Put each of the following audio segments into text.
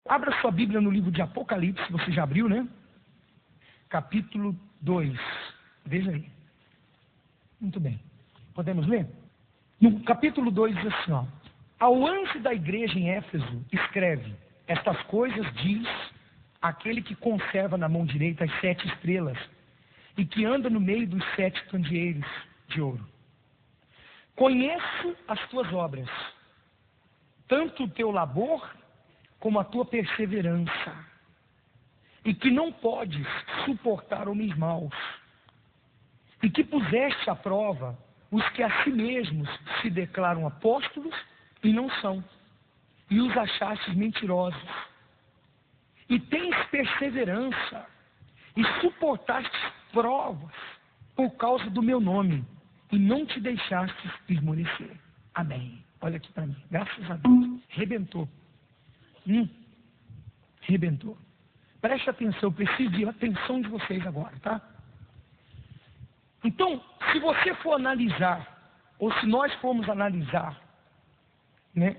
Abra sua Bíblia no livro de Apocalipse, você já abriu, né? Capítulo 2. Veja aí. Muito bem. Podemos ler? No capítulo 2 diz assim, ó. Ao anjo da igreja em Éfeso, escreve: estas coisas diz aquele que conserva na mão direita as 7 estrelas e que anda no meio dos 7 candeeiros de ouro. Conheço as tuas obras, tanto o teu labor como a tua perseverança, e que não podes suportar homens maus, e que puseste à prova os que a si mesmos se declaram apóstolos e não são, e os achastes mentirosos. E tens perseverança, e suportaste provas por causa do meu nome, e não te deixaste esmorecer. Amém. Olha aqui para mim, graças a Deus. Rebentou. Rebentou. Preste atenção, eu preciso de atenção de vocês agora, tá? Então, se você for analisar, ou se nós formos analisar, né,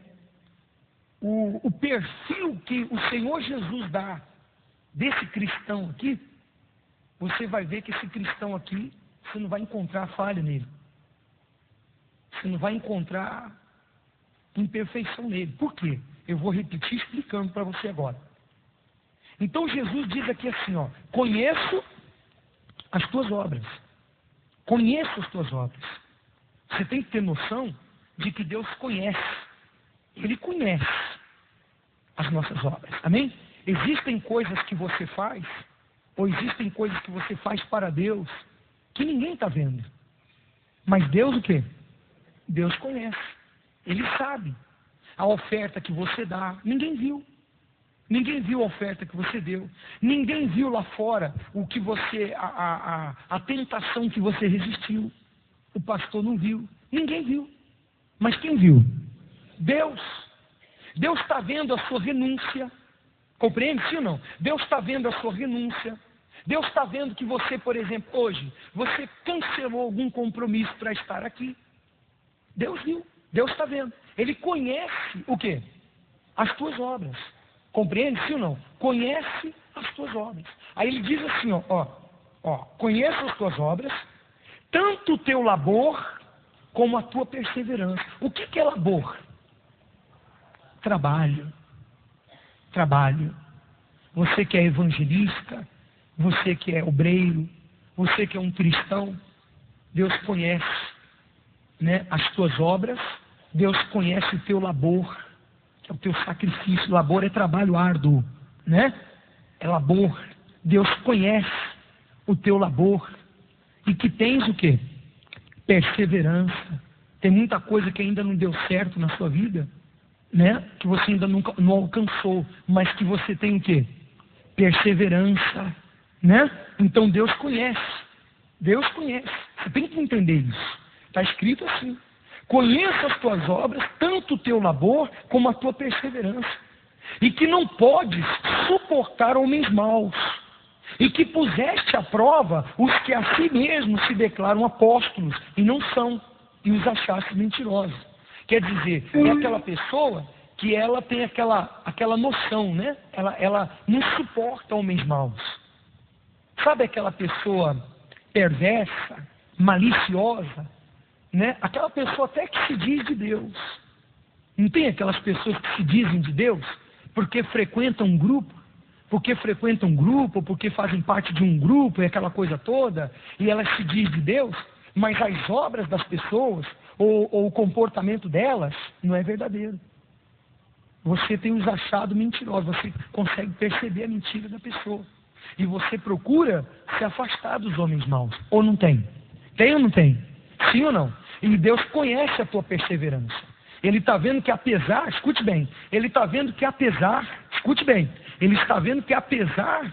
o perfil que o Senhor Jesus dá desse cristão aqui, você vai ver que esse cristão aqui, você não vai encontrar falha nele. Você não vai encontrar imperfeição nele. Por quê? Eu vou repetir explicando para você agora. Então Jesus diz aqui assim, ó: conheço as tuas obras. Conheço as tuas obras. Você tem que ter noção de que Deus conhece. Ele conhece as nossas obras. Amém? Existem coisas que você faz, ou existem coisas que você faz para Deus, que ninguém está vendo. Mas Deus o quê? Deus conhece. Ele sabe. A oferta que você dá, ninguém viu. Ninguém viu a oferta que você deu. Ninguém viu lá fora o que você, a tentação que você resistiu. O pastor não viu. Ninguém viu. Mas quem viu? Deus. Deus está vendo a sua renúncia. Compreende, sim ou não? Deus está vendo a sua renúncia. Deus está vendo que você, por exemplo, hoje, você cancelou algum compromisso para estar aqui. Deus viu. Deus está vendo. Ele conhece o quê? As tuas obras. Compreende, sim ou não? Conhece as tuas obras. Aí ele diz assim, ó, conheço as tuas obras, tanto o teu labor como a tua perseverança. O que é labor? Trabalho. Trabalho. Você que é evangelista, você que é obreiro, você que é um cristão, Deus conhece, né, as tuas obras. Deus conhece o teu labor, que é o teu sacrifício. Labor é trabalho árduo, né? É labor. Deus conhece o teu labor. E que tens o quê? Perseverança. Tem muita coisa que ainda não deu certo na sua vida, né? Que você ainda não alcançou, mas que você tem o quê? Perseverança, né? Então Deus conhece. Deus conhece. Você tem que entender isso. Está escrito assim: conheça as tuas obras, tanto o teu labor como a tua perseverança, e que não podes suportar homens maus, e que puseste à prova os que a si mesmos se declaram apóstolos e não são, e os achaste mentirosos. Quer dizer, é aquela pessoa que ela tem aquela noção, né? Ela não suporta homens maus. Sabe aquela pessoa perversa, maliciosa, né? Aquela pessoa até que se diz de Deus. Não tem aquelas pessoas que se dizem de Deus porque frequentam um grupo, porque fazem parte de um grupo e aquela coisa toda, e elas se dizem de Deus, mas as obras das pessoas ou o comportamento delas não é verdadeiro. Você tem os achado mentirosos, você consegue perceber a mentira da pessoa. E você procura se afastar dos homens maus. Ou não tem? Tem ou não tem? Sim ou não? E Deus conhece a tua perseverança. Ele está vendo que apesar, escute bem, ele está vendo que apesar, escute bem, ele está vendo que apesar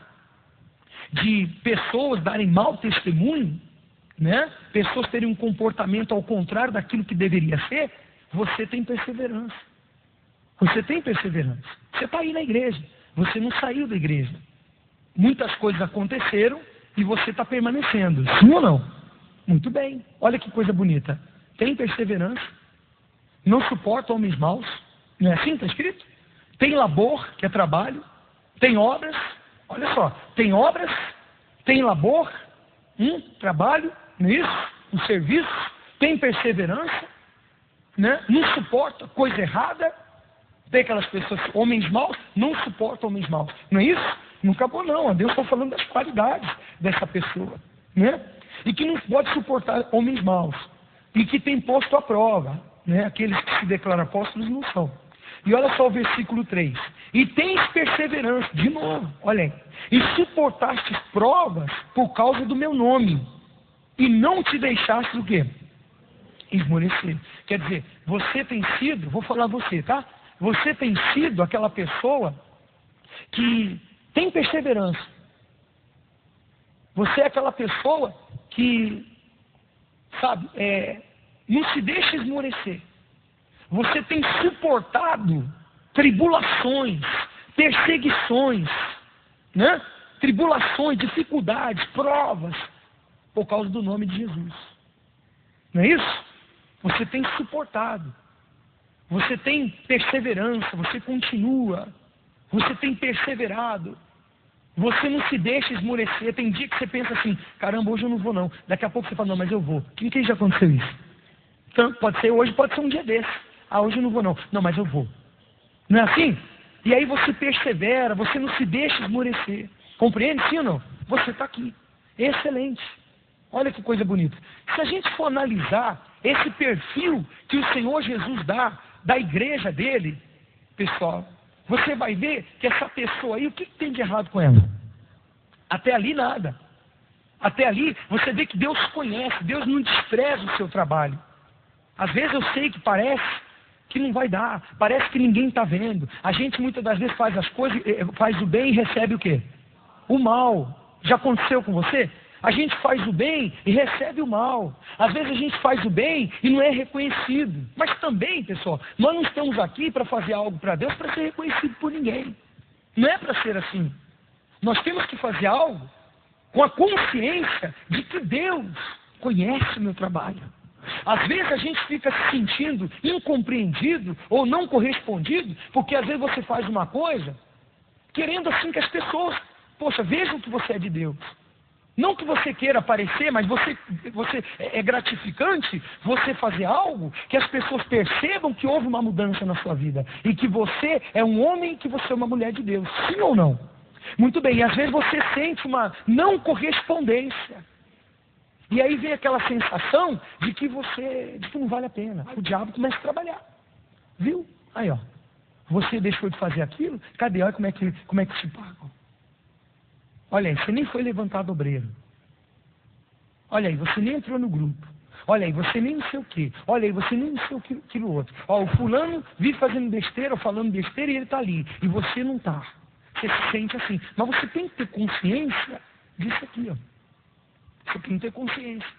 de pessoas darem mau testemunho, né? Pessoas terem um comportamento ao contrário daquilo que deveria ser, você tem perseverança. Você tem perseverança. Você está aí na igreja, você não saiu da igreja. Muitas coisas aconteceram e você está permanecendo. Sim ou não? Muito bem. Olha que coisa bonita. Tem perseverança. Não suporta homens maus. Não é assim que está escrito? tem labor, que é trabalho, tem obras, olha só, tem obras, tem labor, trabalho, não é isso? Um serviço, tem perseverança, né? Não suporta coisa errada. Tem aquelas pessoas, homens maus, não suportam homens maus. Não é isso? Não acabou não, Deus está falando das qualidades dessa pessoa, né? E que não pode suportar homens maus. E que tem posto à prova, né? Aqueles que se declaram apóstolos não são. E olha só o versículo 3. E tens perseverança, de novo, olha aí. E suportaste provas por causa do meu nome. E não te deixaste o quê? Esmorecer. Quer dizer, você tem sido, vou falar você, tá? Você tem sido aquela pessoa que tem perseverança. Você é aquela pessoa que, sabe, não se deixa esmorecer. Você tem suportado tribulações, perseguições, né? Tribulações, dificuldades, provas, por causa do nome de Jesus. Não é isso? Você tem suportado. Você tem perseverança, você continua. Você tem perseverado. Você não se deixa esmorecer. Tem dia que você pensa assim, caramba, hoje eu não vou não. Daqui a pouco você fala, não, mas eu vou. Que já aconteceu isso? Então, pode ser hoje, pode ser um dia desse. Ah, hoje eu não vou não. Não, mas eu vou. Não é assim? E aí você persevera, você não se deixa esmorecer. Compreende, sim ou não? Você está aqui. Excelente. Olha que coisa bonita. Se a gente for analisar esse perfil que o Senhor Jesus dá da igreja dele, pessoal, você vai ver que essa pessoa aí, o que tem de errado com ela? Até ali nada. Até ali você vê que Deus conhece, Deus não despreza o seu trabalho. Às vezes eu sei que parece que não vai dar, parece que ninguém está vendo. A gente muitas das vezes faz as coisas, faz o bem e recebe o quê? O mal. Já aconteceu com você? A gente faz o bem e recebe o mal. Às vezes a gente faz o bem e não é reconhecido. Mas também, pessoal, nós não estamos aqui para fazer algo para Deus para ser reconhecido por ninguém. Não é para ser assim. Nós temos que fazer algo com a consciência de que Deus conhece o meu trabalho. Às vezes a gente fica se sentindo incompreendido ou não correspondido, porque às vezes você faz uma coisa querendo assim que as pessoas, poxa, vejam que você é de Deus. Não que você queira aparecer, mas você é gratificante você fazer algo que as pessoas percebam que houve uma mudança na sua vida. E que você é um homem e que você é uma mulher de Deus. Sim ou não? Muito bem, e às vezes você sente uma não correspondência. E aí vem aquela sensação de que não vale a pena. O diabo começa a trabalhar. Viu? Aí ó, você deixou de fazer aquilo, cadê? Olha como é que te pagam. Olha aí, você nem foi levantado obreiro. Olha aí, você nem entrou no grupo. Olha aí, você nem não sei o quê. Olha aí, você nem não sei aquilo outro. Ó, o fulano vive fazendo besteira ou falando besteira e ele está ali. E você não está. Você se sente assim. Mas você tem que ter consciência disso aqui, ó. Você tem que ter consciência.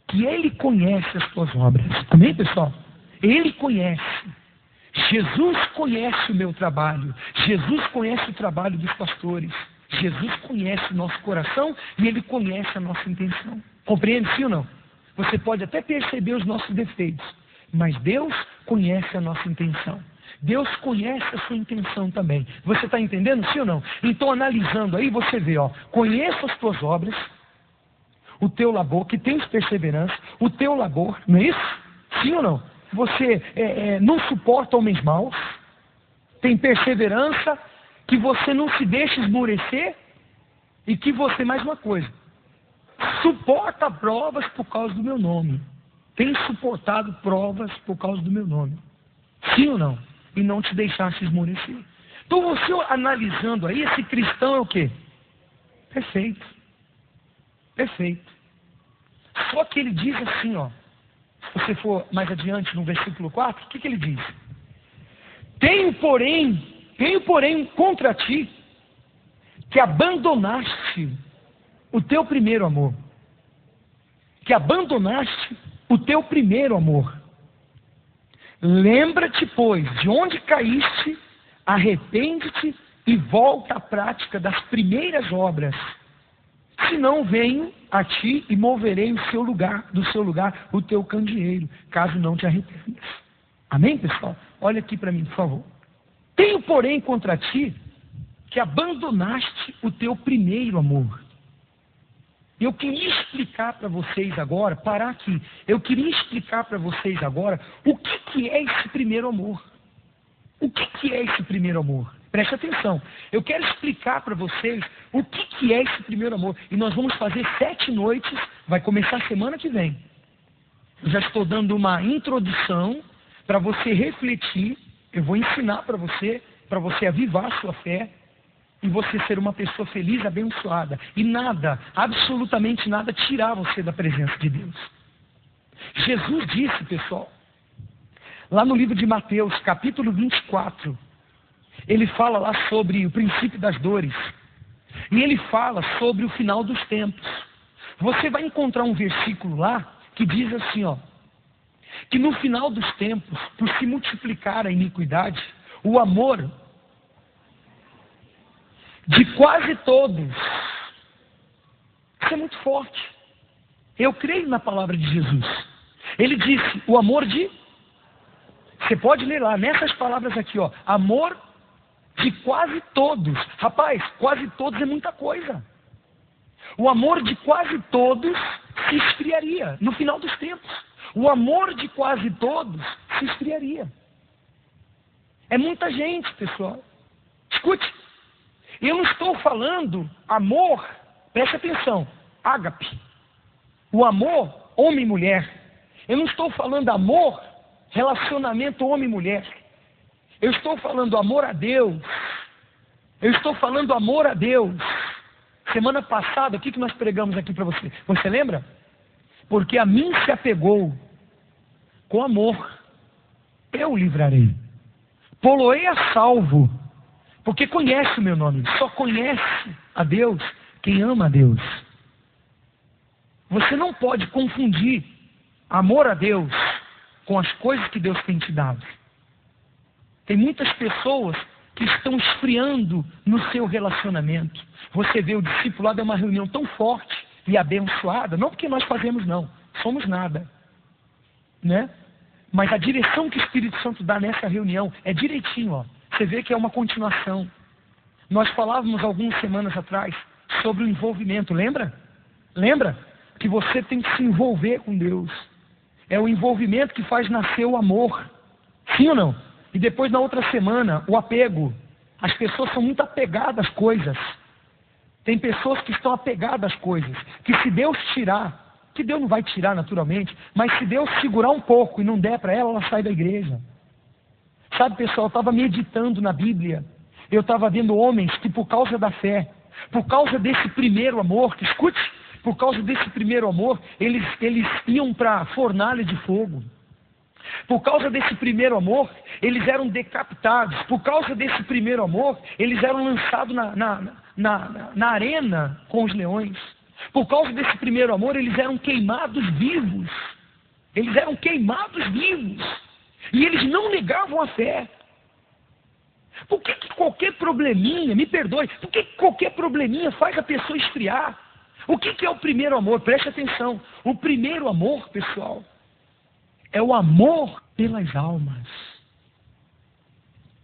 Que Ele conhece as tuas obras. Amém, pessoal? Ele conhece. Jesus conhece o meu trabalho. Jesus conhece o trabalho dos pastores. Jesus conhece o nosso coração e Ele conhece a nossa intenção. Compreende, sim ou não? Você pode até perceber os nossos defeitos, mas Deus conhece a nossa intenção. Deus conhece a sua intenção também. Você está entendendo, sim ou não? Então, analisando aí, você vê, ó, conheço as tuas obras, o teu labor, que tens perseverança, o teu labor, não é isso? Sim ou não? Você não suporta homens maus, tem perseverança, que você não se deixa esmorecer e que você, mais uma coisa, suporta provas por causa do meu nome. Tem suportado provas por causa do meu nome. Sim ou não? E não te deixasse esmorecer. Então você analisando aí, esse cristão é o quê? Perfeito. Perfeito. Só que ele diz assim, ó. Se você for mais adiante no versículo 4, o que ele diz? Tenho, porém, contra ti, que abandonaste o teu primeiro amor. Que abandonaste o teu primeiro amor. Lembra-te, pois, de onde caíste, arrepende-te e volta à prática das primeiras obras. Se não, venho a ti e moverei do seu lugar o teu candeeiro, caso não te arrependas. Amém, pessoal? Olha aqui para mim, por favor. Tenho, porém, contra ti que abandonaste o teu primeiro amor. Eu queria explicar para vocês agora, parar aqui. Eu queria explicar para vocês agora o que é esse primeiro amor. O que é esse primeiro amor? Preste atenção. Eu quero explicar para vocês o que é esse primeiro amor. E nós vamos fazer 7 noites, vai começar semana que vem. Eu já estou dando uma introdução para você refletir. Eu vou ensinar para você avivar a sua fé e você ser uma pessoa feliz, abençoada. E nada, absolutamente nada, tirar você da presença de Deus. Jesus disse, pessoal, lá no livro de Mateus, capítulo 24, ele fala lá sobre o princípio das dores. E ele fala sobre o final dos tempos. Você vai encontrar um versículo lá que diz assim, ó, que no final dos tempos, por se multiplicar a iniquidade, o amor de quase todos. Isso é muito forte. Eu creio na palavra de Jesus. Ele disse, o amor de... Você pode ler lá, nessas palavras aqui, ó. Amor de quase todos. Rapaz, quase todos é muita coisa. O amor de quase todos se esfriaria no final dos tempos. O amor de quase todos se esfriaria. É muita gente, pessoal. Escute. Eu não estou falando amor, preste atenção, ágape. O amor homem e mulher. Eu não estou falando amor, relacionamento homem e mulher. Eu estou falando amor a Deus. Eu estou falando amor a Deus. Semana passada, o que nós pregamos aqui para você? Você lembra? Porque a mim se apegou com amor, eu o livrarei. Poloei a salvo, porque conhece o meu nome. Só conhece a Deus quem ama a Deus. Você não pode confundir amor a Deus com as coisas que Deus tem te dado. Tem muitas pessoas que estão esfriando no seu relacionamento. Você vê o discipulado é uma reunião tão forte e abençoada, não porque nós fazemos não, somos nada, né? Mas a direção que o Espírito Santo dá nessa reunião é direitinho, ó. Você vê que é uma continuação. Nós falávamos algumas semanas atrás sobre o envolvimento, lembra? Lembra? Que você tem que se envolver com Deus. É o envolvimento que faz nascer o amor. Sim ou não? E depois na outra semana, o apego. As pessoas são muito apegadas às coisas. Tem pessoas que estão apegadas às coisas. Que se Deus tirar, que Deus não vai tirar naturalmente, mas se Deus segurar um pouco e não der para ela, ela sai da igreja. Sabe, pessoal, eu estava meditando na Bíblia. Eu estava vendo homens que por causa da fé, por causa desse primeiro amor, que escute, por causa desse primeiro amor, eles iam para a fornalha de fogo. Por causa desse primeiro amor, eles eram decapitados. Por causa desse primeiro amor, eles eram lançados na arena com os leões. Por causa desse primeiro amor, eles eram queimados vivos. Eles eram queimados vivos. E eles não negavam a fé. Por que qualquer probleminha, me perdoe, por que qualquer probleminha faz a pessoa esfriar? O que é o primeiro amor? Preste atenção. O primeiro amor, pessoal, é o amor pelas almas.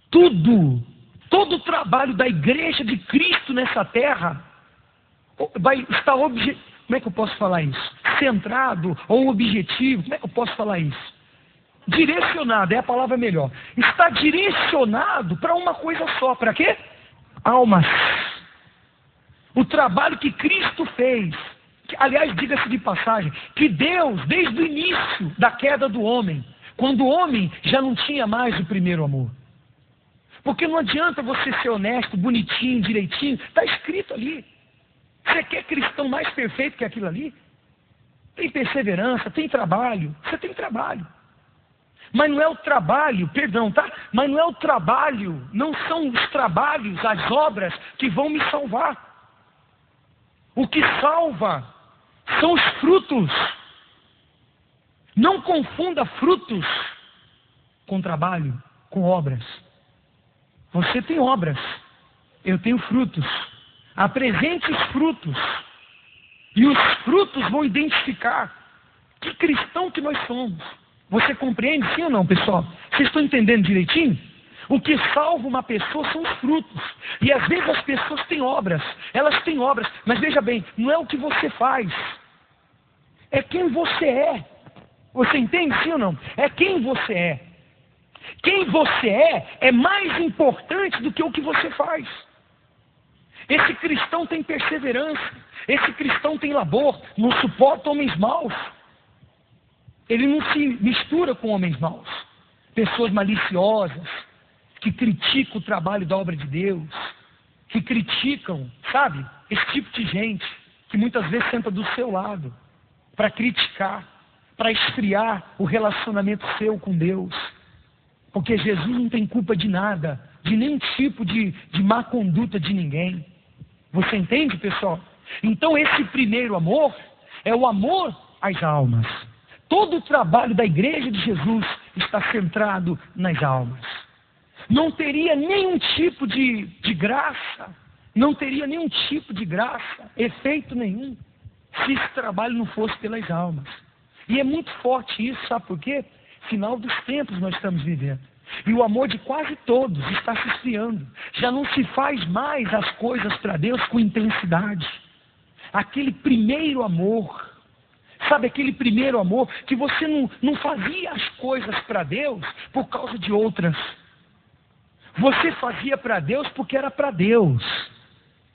Todo o trabalho da igreja de Cristo nessa terra vai estar como é que eu posso falar isso? Centrado ou objetivo, como é que eu posso falar isso? Direcionado, é a palavra melhor. Está direcionado para uma coisa só, para quê? Almas. O trabalho que Cristo fez, aliás, diga-se de passagem, que Deus, desde o início da queda do homem, quando o homem já não tinha mais o primeiro amor. Porque não adianta você ser honesto, bonitinho, direitinho, está escrito ali. Você quer cristão mais perfeito que aquilo ali? Tem perseverança, tem trabalho, você tem trabalho. Mas não é o trabalho, perdão, tá? Mas não é o trabalho, não são os trabalhos, as obras que vão me salvar. O que salva são os frutos. Não confunda frutos com trabalho, com obras. Você tem obras, eu tenho frutos. Apresente os frutos. E os frutos vão identificar que cristão que nós somos. Você compreende sim ou não, pessoal? Vocês estão entendendo direitinho? O que salva uma pessoa são os frutos. E às vezes as pessoas têm obras. Elas têm obras. Mas veja bem, não é o que você faz. É quem você é. Você entende, sim ou não? É quem você é. Quem você é mais importante do que o que você faz. Esse cristão tem perseverança. Esse cristão tem labor. Não suporta homens maus. Ele não se mistura com homens maus. Pessoas maliciosas, que criticam o trabalho da obra de Deus, que criticam, sabe? Esse tipo de gente, que muitas vezes senta do seu lado, para criticar, para esfriar o relacionamento seu com Deus. Porque Jesus não tem culpa de nada, de nenhum tipo de má conduta de ninguém. Você entende, pessoal? Então esse primeiro amor é o amor às almas. Todo o trabalho da igreja de Jesus está centrado nas almas. Não teria nenhum tipo de graça, não teria nenhum tipo de graça, efeito nenhum, se esse trabalho não fosse pelas almas. E é muito forte isso, sabe por quê? Final dos tempos nós estamos vivendo. E o amor de quase todos está se esfriando. Já não se faz mais as coisas para Deus com intensidade. Aquele primeiro amor, sabe aquele primeiro amor que você não fazia as coisas para Deus por causa de outras. Você fazia para Deus porque era para Deus.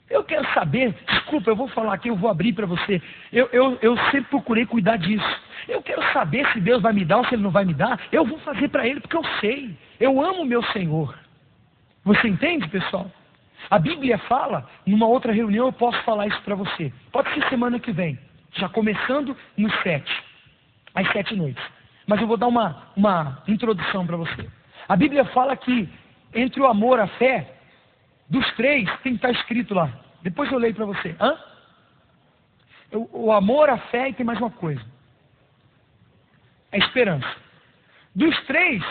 Eu quero saber, desculpa, eu vou falar aqui, eu vou abrir para você. Eu sempre procurei cuidar disso. Eu quero saber se Deus vai me dar ou se Ele não vai me dar. Eu vou fazer para Ele porque eu sei. Eu amo o meu Senhor. Você entende, pessoal? A Bíblia fala, numa outra reunião eu posso falar isso para você. Pode ser semana que vem, já começando nos 7, às 7 noites. Mas eu vou dar uma introdução para você. A Bíblia fala que entre o amor e a fé, dos três, tem que estar escrito lá. Depois eu leio para você. O amor, a fé e tem mais uma coisa. A esperança. Dos três,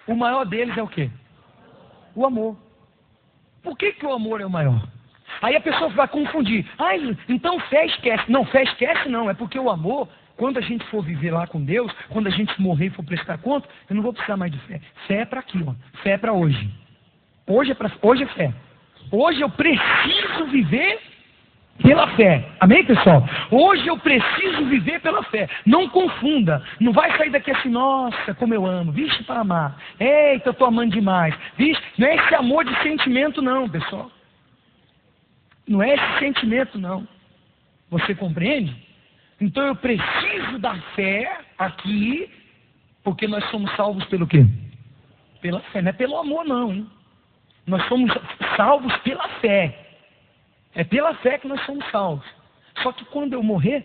o maior deles é o quê? O amor. Por que o amor é o maior? Aí a pessoa vai confundir. Então fé esquece. Não, fé esquece não. É porque o amor, quando a gente for viver lá com Deus, quando a gente morrer e for prestar conta, eu não vou precisar mais de fé. Fé é para aqui, ó. Fé é para hoje. Hoje é fé. Hoje eu preciso viver pela fé. Amém, pessoal? Hoje eu preciso viver pela fé. Não confunda. Não vai sair daqui assim, nossa, como eu amo. Vixe, para amar. Eita, eu estou amando demais. Vixe, não é esse amor de sentimento não, pessoal. Não é esse sentimento não. Você compreende? Então eu preciso da fé aqui, porque nós somos salvos pelo quê? Pela fé. Não é pelo amor não, hein? Nós somos salvos pela fé. É pela fé que nós somos salvos. Só que quando eu morrer,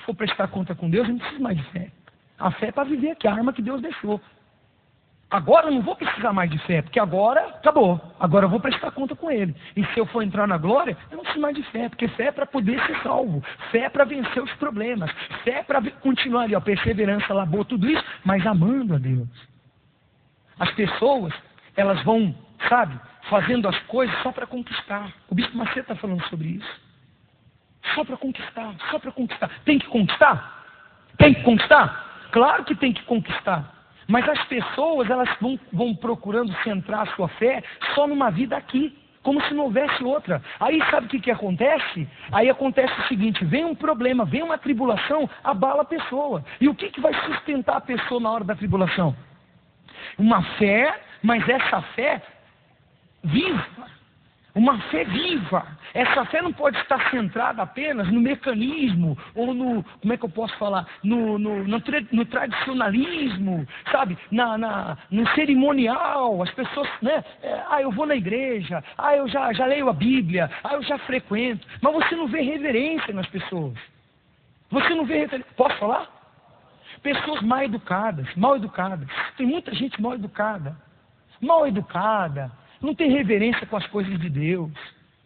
for prestar conta com Deus, eu não preciso mais de fé. A fé é para viver aqui, a arma que Deus deixou. Agora eu não vou precisar mais de fé, porque agora acabou. Agora eu vou prestar conta com Ele. E se eu for entrar na glória, eu não preciso mais de fé, porque fé é para poder ser salvo. Fé é para vencer os problemas. Fé é para continuar ali, ó, perseverança, labor, tudo isso, mas amando a Deus. As pessoas, elas vão, sabe, fazendo as coisas só para conquistar. O Bispo Macedo está falando sobre isso. Só para conquistar, só para conquistar. Tem que conquistar? Tem que conquistar? Claro que tem que conquistar. Mas as pessoas, elas vão procurando centrar a sua fé só numa vida aqui, como se não houvesse outra. Aí sabe o que acontece? Aí acontece o seguinte, vem um problema, vem uma tribulação, abala a pessoa. E o que vai sustentar a pessoa na hora da tribulação? Uma fé, mas essa fé viva. Uma fé viva. Essa fé não pode estar centrada apenas no mecanismo, ou no, como é que eu posso falar, no tradicionalismo, sabe? No cerimonial. As pessoas, né? Eu vou na igreja, eu já leio a Bíblia, eu já frequento. Mas você não vê reverência nas pessoas. Você não vê reverência. Posso falar? Pessoas mal educadas. Tem muita gente mal educada. Não tem reverência com as coisas de Deus,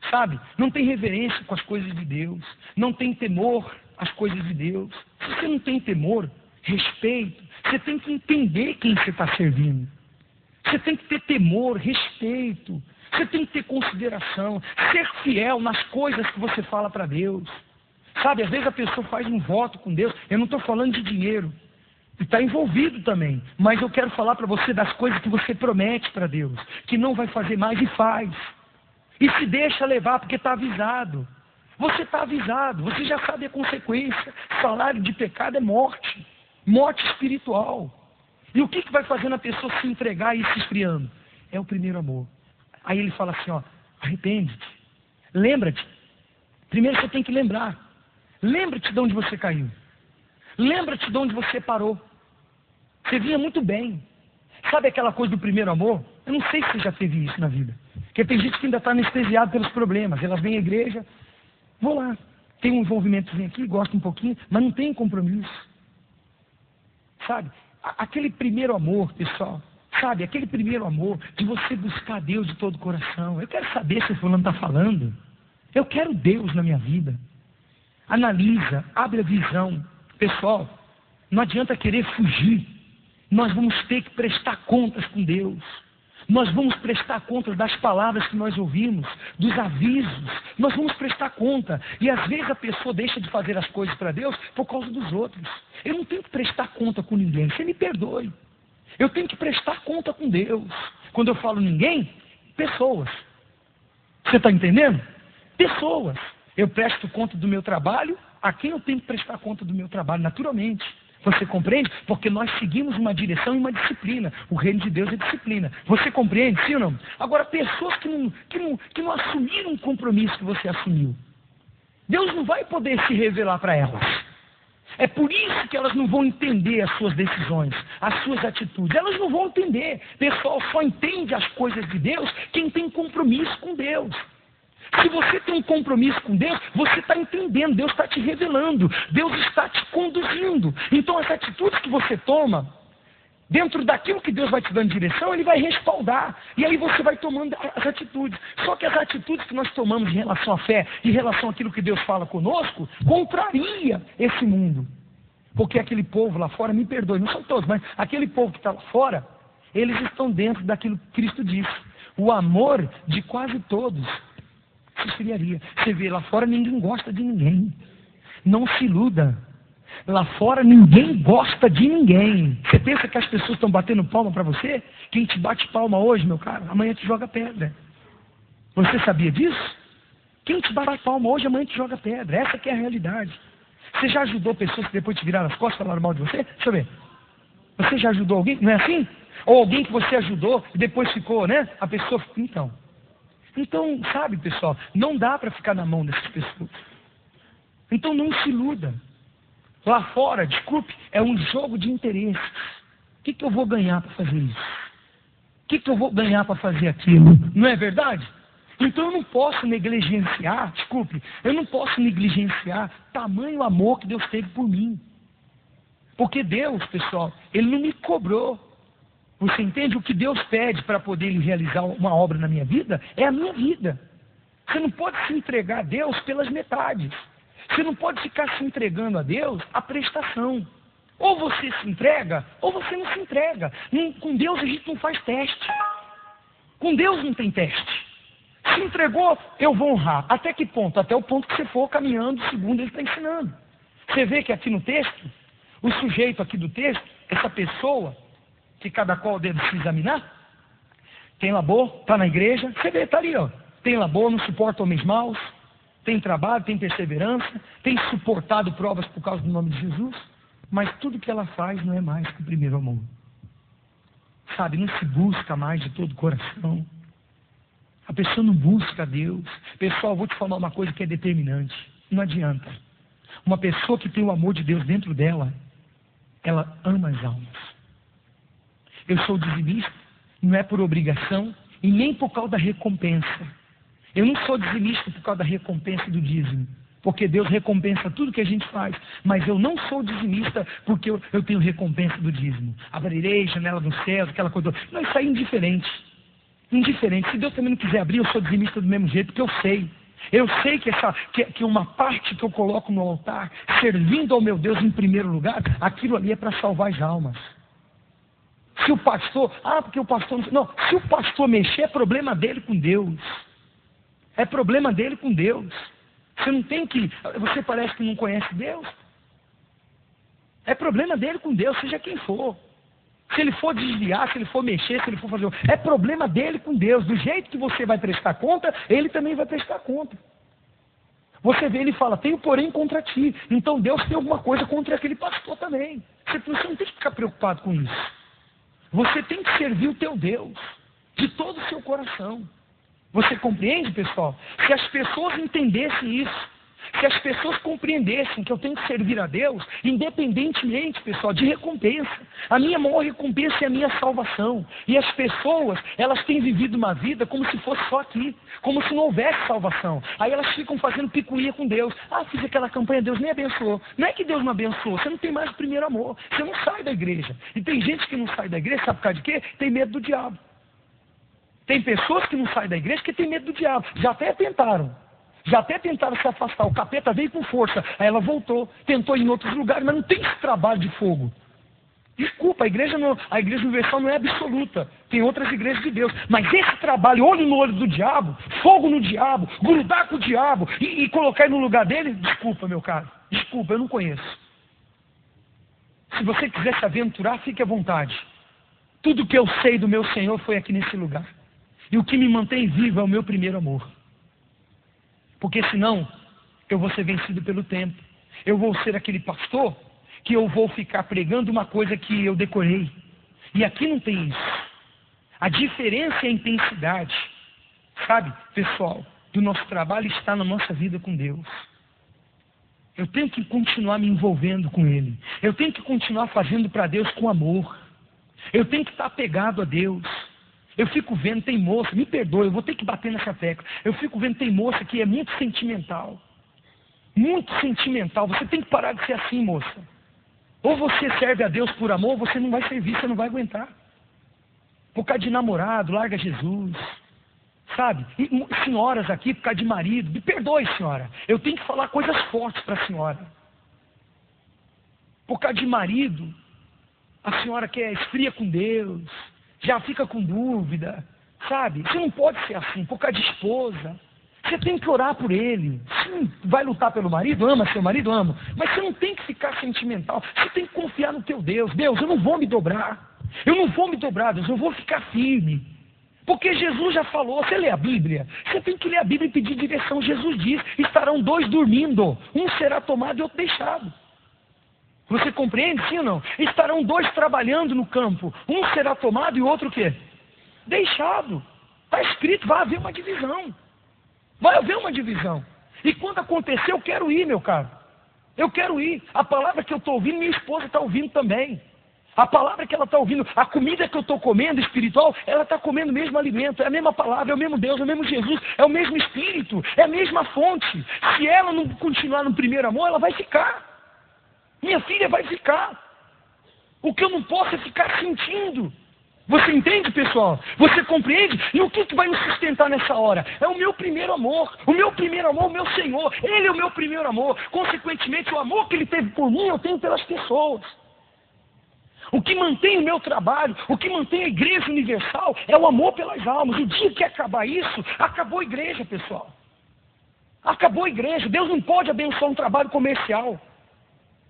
sabe? Não tem reverência com as coisas de Deus. Não tem temor às coisas de Deus. Se você não tem temor, respeito, você tem que entender quem você está servindo. Você tem que ter temor, respeito. Você tem que ter consideração. Ser fiel nas coisas que você fala para Deus. Sabe, às vezes a pessoa faz um voto com Deus. Eu não estou falando de dinheiro. está envolvido também. Mas eu quero falar para você das coisas que você promete para Deus, que não vai fazer mais e faz. E se deixa levar porque está avisado. Você está avisado, você já sabe a consequência. Salário de pecado é morte, morte espiritual. E o que vai fazendo a pessoa se entregar e ir se esfriando? É o primeiro amor. Aí ele fala assim, ó, arrepende-te, lembra-te. Primeiro você tem que lembrar. Lembra-te de onde você caiu. Lembra-te de onde você parou. Você vinha muito bem. Sabe aquela coisa do primeiro amor? Eu não sei se você já teve isso na vida. Porque tem gente que ainda está anestesiada pelos problemas. Elas vêm à igreja, vou lá, tem um envolvimentozinho aqui, gosto um pouquinho, mas não tem compromisso. Sabe? Aquele primeiro amor, pessoal. Sabe? Aquele primeiro amor de você buscar Deus de todo o coração. Eu quero saber se o fulano está falando. Eu quero Deus na minha vida. Analisa, abre a visão. Pessoal, não adianta querer fugir. Nós vamos ter que prestar contas com Deus. Nós vamos prestar conta das palavras que nós ouvimos, dos avisos. Nós vamos prestar conta. E às vezes a pessoa deixa de fazer as coisas para Deus por causa dos outros. Eu não tenho que prestar conta com ninguém. Você me perdoe. Eu tenho que prestar conta com Deus. Quando eu falo ninguém, pessoas. Você está entendendo? Pessoas. Eu presto conta do meu trabalho a quem eu tenho que prestar conta do meu trabalho, naturalmente. Você compreende? Porque nós seguimos uma direção e uma disciplina. O reino de Deus é disciplina. Você compreende, sim ou não? Agora, pessoas que não assumiram um compromisso que você assumiu, Deus não vai poder se revelar para elas. É por isso que elas não vão entender as suas decisões, as suas atitudes. Elas não vão entender. Pessoal, só entende as coisas de Deus quem tem compromisso com Deus. Se você tem um compromisso com Deus, você está entendendo, Deus está te revelando, Deus está te conduzindo. Então as atitudes que você toma, dentro daquilo que Deus vai te dando direção, Ele vai respaldar. E aí você vai tomando as atitudes. Só que as atitudes que nós tomamos em relação à fé, em relação àquilo que Deus fala conosco, contraria esse mundo. Porque aquele povo lá fora, me perdoe, não são todos, mas aquele povo que está lá fora, eles estão dentro daquilo que Cristo disse. O amor de quase todos se esfriaria. Você vê, lá fora ninguém gosta de ninguém. Não se iluda. Lá fora ninguém gosta de ninguém. Você pensa que as pessoas estão batendo palma para você? Quem te bate palma hoje, meu caro, amanhã te joga pedra. Você sabia disso? Quem te bate palma hoje, amanhã te joga pedra. Essa que é a realidade. Você já ajudou pessoas que depois te viraram as costas e falaram mal de você? Deixa eu ver. Você já ajudou alguém? Não é assim? Ou alguém que você ajudou e depois ficou, né? A pessoa ficou, Então, sabe, pessoal, não dá para ficar na mão dessas pessoas. Então não se iluda. Lá fora, desculpe, é um jogo de interesses. O que eu vou ganhar para fazer isso? O que eu vou ganhar para fazer aquilo? Não é verdade? Então eu não posso negligenciar, eu não posso negligenciar tamanho amor que Deus teve por mim. Porque Deus, pessoal, Ele não me cobrou. Você entende? O que Deus pede para poder realizar uma obra na minha vida é a minha vida. Você não pode se entregar a Deus pelas metades. Você não pode ficar se entregando a Deus a prestação. Ou você se entrega, ou você não se entrega. Com Deus a gente não faz teste. Com Deus não tem teste. Se entregou, eu vou honrar. Até que ponto? Até o ponto que você for caminhando segundo Ele está ensinando. Você vê que aqui no texto, o sujeito aqui do texto, essa pessoa, que cada qual deve se examinar, tem labor, está na igreja, você vê, está ali, ó. Tem labor, não suporta homens maus, tem trabalho, tem perseverança, tem suportado provas por causa do nome de Jesus, mas tudo que ela faz não é mais que o primeiro amor. Sabe, não se busca mais de todo o coração. A pessoa não busca a Deus. Pessoal, vou te falar uma coisa que é determinante. Não adianta. Uma pessoa que tem o amor de Deus dentro dela, ela ama as almas. Eu sou dizimista, não é por obrigação e nem por causa da recompensa. Eu não sou dizimista por causa da recompensa do dízimo, porque Deus recompensa tudo que a gente faz. Mas eu não sou dizimista porque eu tenho recompensa do dízimo. Abrirei janela dos céus, aquela coisa. Não, isso aí é indiferente. Indiferente. Se Deus também não quiser abrir, eu sou dizimista do mesmo jeito, porque eu sei. Eu sei que uma parte que eu coloco no altar, servindo ao meu Deus em primeiro lugar, aquilo ali é para salvar as almas. Se o pastor, porque o pastor não, se o pastor mexer, é problema dele com Deus. É problema dele com Deus. Você não tem que, você parece que não conhece Deus. É problema dele com Deus, seja quem for. Se ele for desviar, se ele for mexer, se ele for fazer... É problema dele com Deus. Do jeito que você vai prestar conta, ele também vai prestar conta. Você vê, ele fala, tenho porém contra ti. Então Deus tem alguma coisa contra aquele pastor também. Você não tem que ficar preocupado com isso. Você tem que servir o teu Deus de todo o seu coração. Você compreende, pessoal? Se as pessoas entendessem isso, se as pessoas compreendessem que eu tenho que servir a Deus, independentemente, pessoal, de recompensa. A minha maior recompensa é a minha salvação. E as pessoas, elas têm vivido uma vida como se fosse só aqui, como se não houvesse salvação. Aí elas ficam fazendo picuinha com Deus. Ah, fiz aquela campanha, Deus nem abençoou. Não é que Deus não abençoou, você não tem mais o primeiro amor. Você não sai da igreja. E tem gente que não sai da igreja, sabe por causa de quê? Tem medo do diabo. Tem pessoas que não saem da igreja porque tem medo do diabo. Já até tentaram se afastar. O capeta veio com força. Aí ela voltou, tentou ir em outros lugares, mas não tem esse trabalho de fogo. Desculpa, a igreja universal não é absoluta. Tem outras igrejas de Deus. Mas esse trabalho, olho no olho do diabo, fogo no diabo, grudar com o diabo e colocar ele no lugar dele, desculpa, meu caro. Desculpa, eu não conheço. Se você quiser se aventurar, fique à vontade. Tudo que eu sei do meu Senhor foi aqui nesse lugar. E o que me mantém vivo é o meu primeiro amor. Porque senão, eu vou ser vencido pelo tempo. Eu vou ser aquele pastor que eu vou ficar pregando uma coisa que eu decorei. E aqui não tem isso. A diferença é a intensidade. Sabe, pessoal, do nosso trabalho está na nossa vida com Deus. Eu tenho que continuar me envolvendo com Ele. Eu tenho que continuar fazendo para Deus com amor. Eu tenho que estar apegado a Deus. Eu fico vendo, tem moça, me perdoe, eu vou ter que bater nessa tecla. Eu fico vendo, tem moça que é muito sentimental. Muito sentimental. Você tem que parar de ser assim, moça. Ou você serve a Deus por amor, ou você não vai servir, você não vai aguentar. Por causa de namorado, larga Jesus. Sabe? E senhoras aqui, por causa de marido, me perdoe, senhora. Eu tenho que falar coisas fortes para a senhora. Por causa de marido, a senhora que é esfria com Deus, já fica com dúvida, sabe? Você não pode ser assim, por causa de esposa. Você tem que orar por ele. Sim, vai lutar pelo marido? Ama seu marido? Ama. Mas você não tem que ficar sentimental. Você tem que confiar no teu Deus. Deus, eu não vou me dobrar. Eu não vou me dobrar, Deus, eu vou ficar firme. Porque Jesus já falou, você lê a Bíblia, você tem que ler a Bíblia e pedir direção. Jesus diz, estarão dois dormindo, um será tomado e outro deixado. Você compreende, sim ou não? Estarão dois trabalhando no campo. Um será tomado e o outro o quê? Deixado. Está escrito, vai haver uma divisão. Vai haver uma divisão. E quando acontecer, eu quero ir, meu caro. Eu quero ir. A palavra que eu estou ouvindo, minha esposa está ouvindo também. A palavra que ela está ouvindo, a comida que eu estou comendo espiritual, ela está comendo o mesmo alimento. É a mesma palavra, é o mesmo Deus, é o mesmo Jesus, é o mesmo Espírito, é a mesma fonte. Se ela não continuar no primeiro amor, ela vai ficar. Minha filha vai ficar. O que eu não posso é ficar sentindo. Você entende, pessoal? Você compreende? E o que vai nos sustentar nessa hora? É o meu primeiro amor. O meu primeiro amor, o meu Senhor. Ele é o meu primeiro amor. Consequentemente, o amor que Ele teve por mim, eu tenho pelas pessoas. O que mantém o meu trabalho, o que mantém a igreja universal, é o amor pelas almas. O dia que acabar isso, acabou a igreja, pessoal. Acabou a igreja. Deus não pode abençoar um trabalho comercial.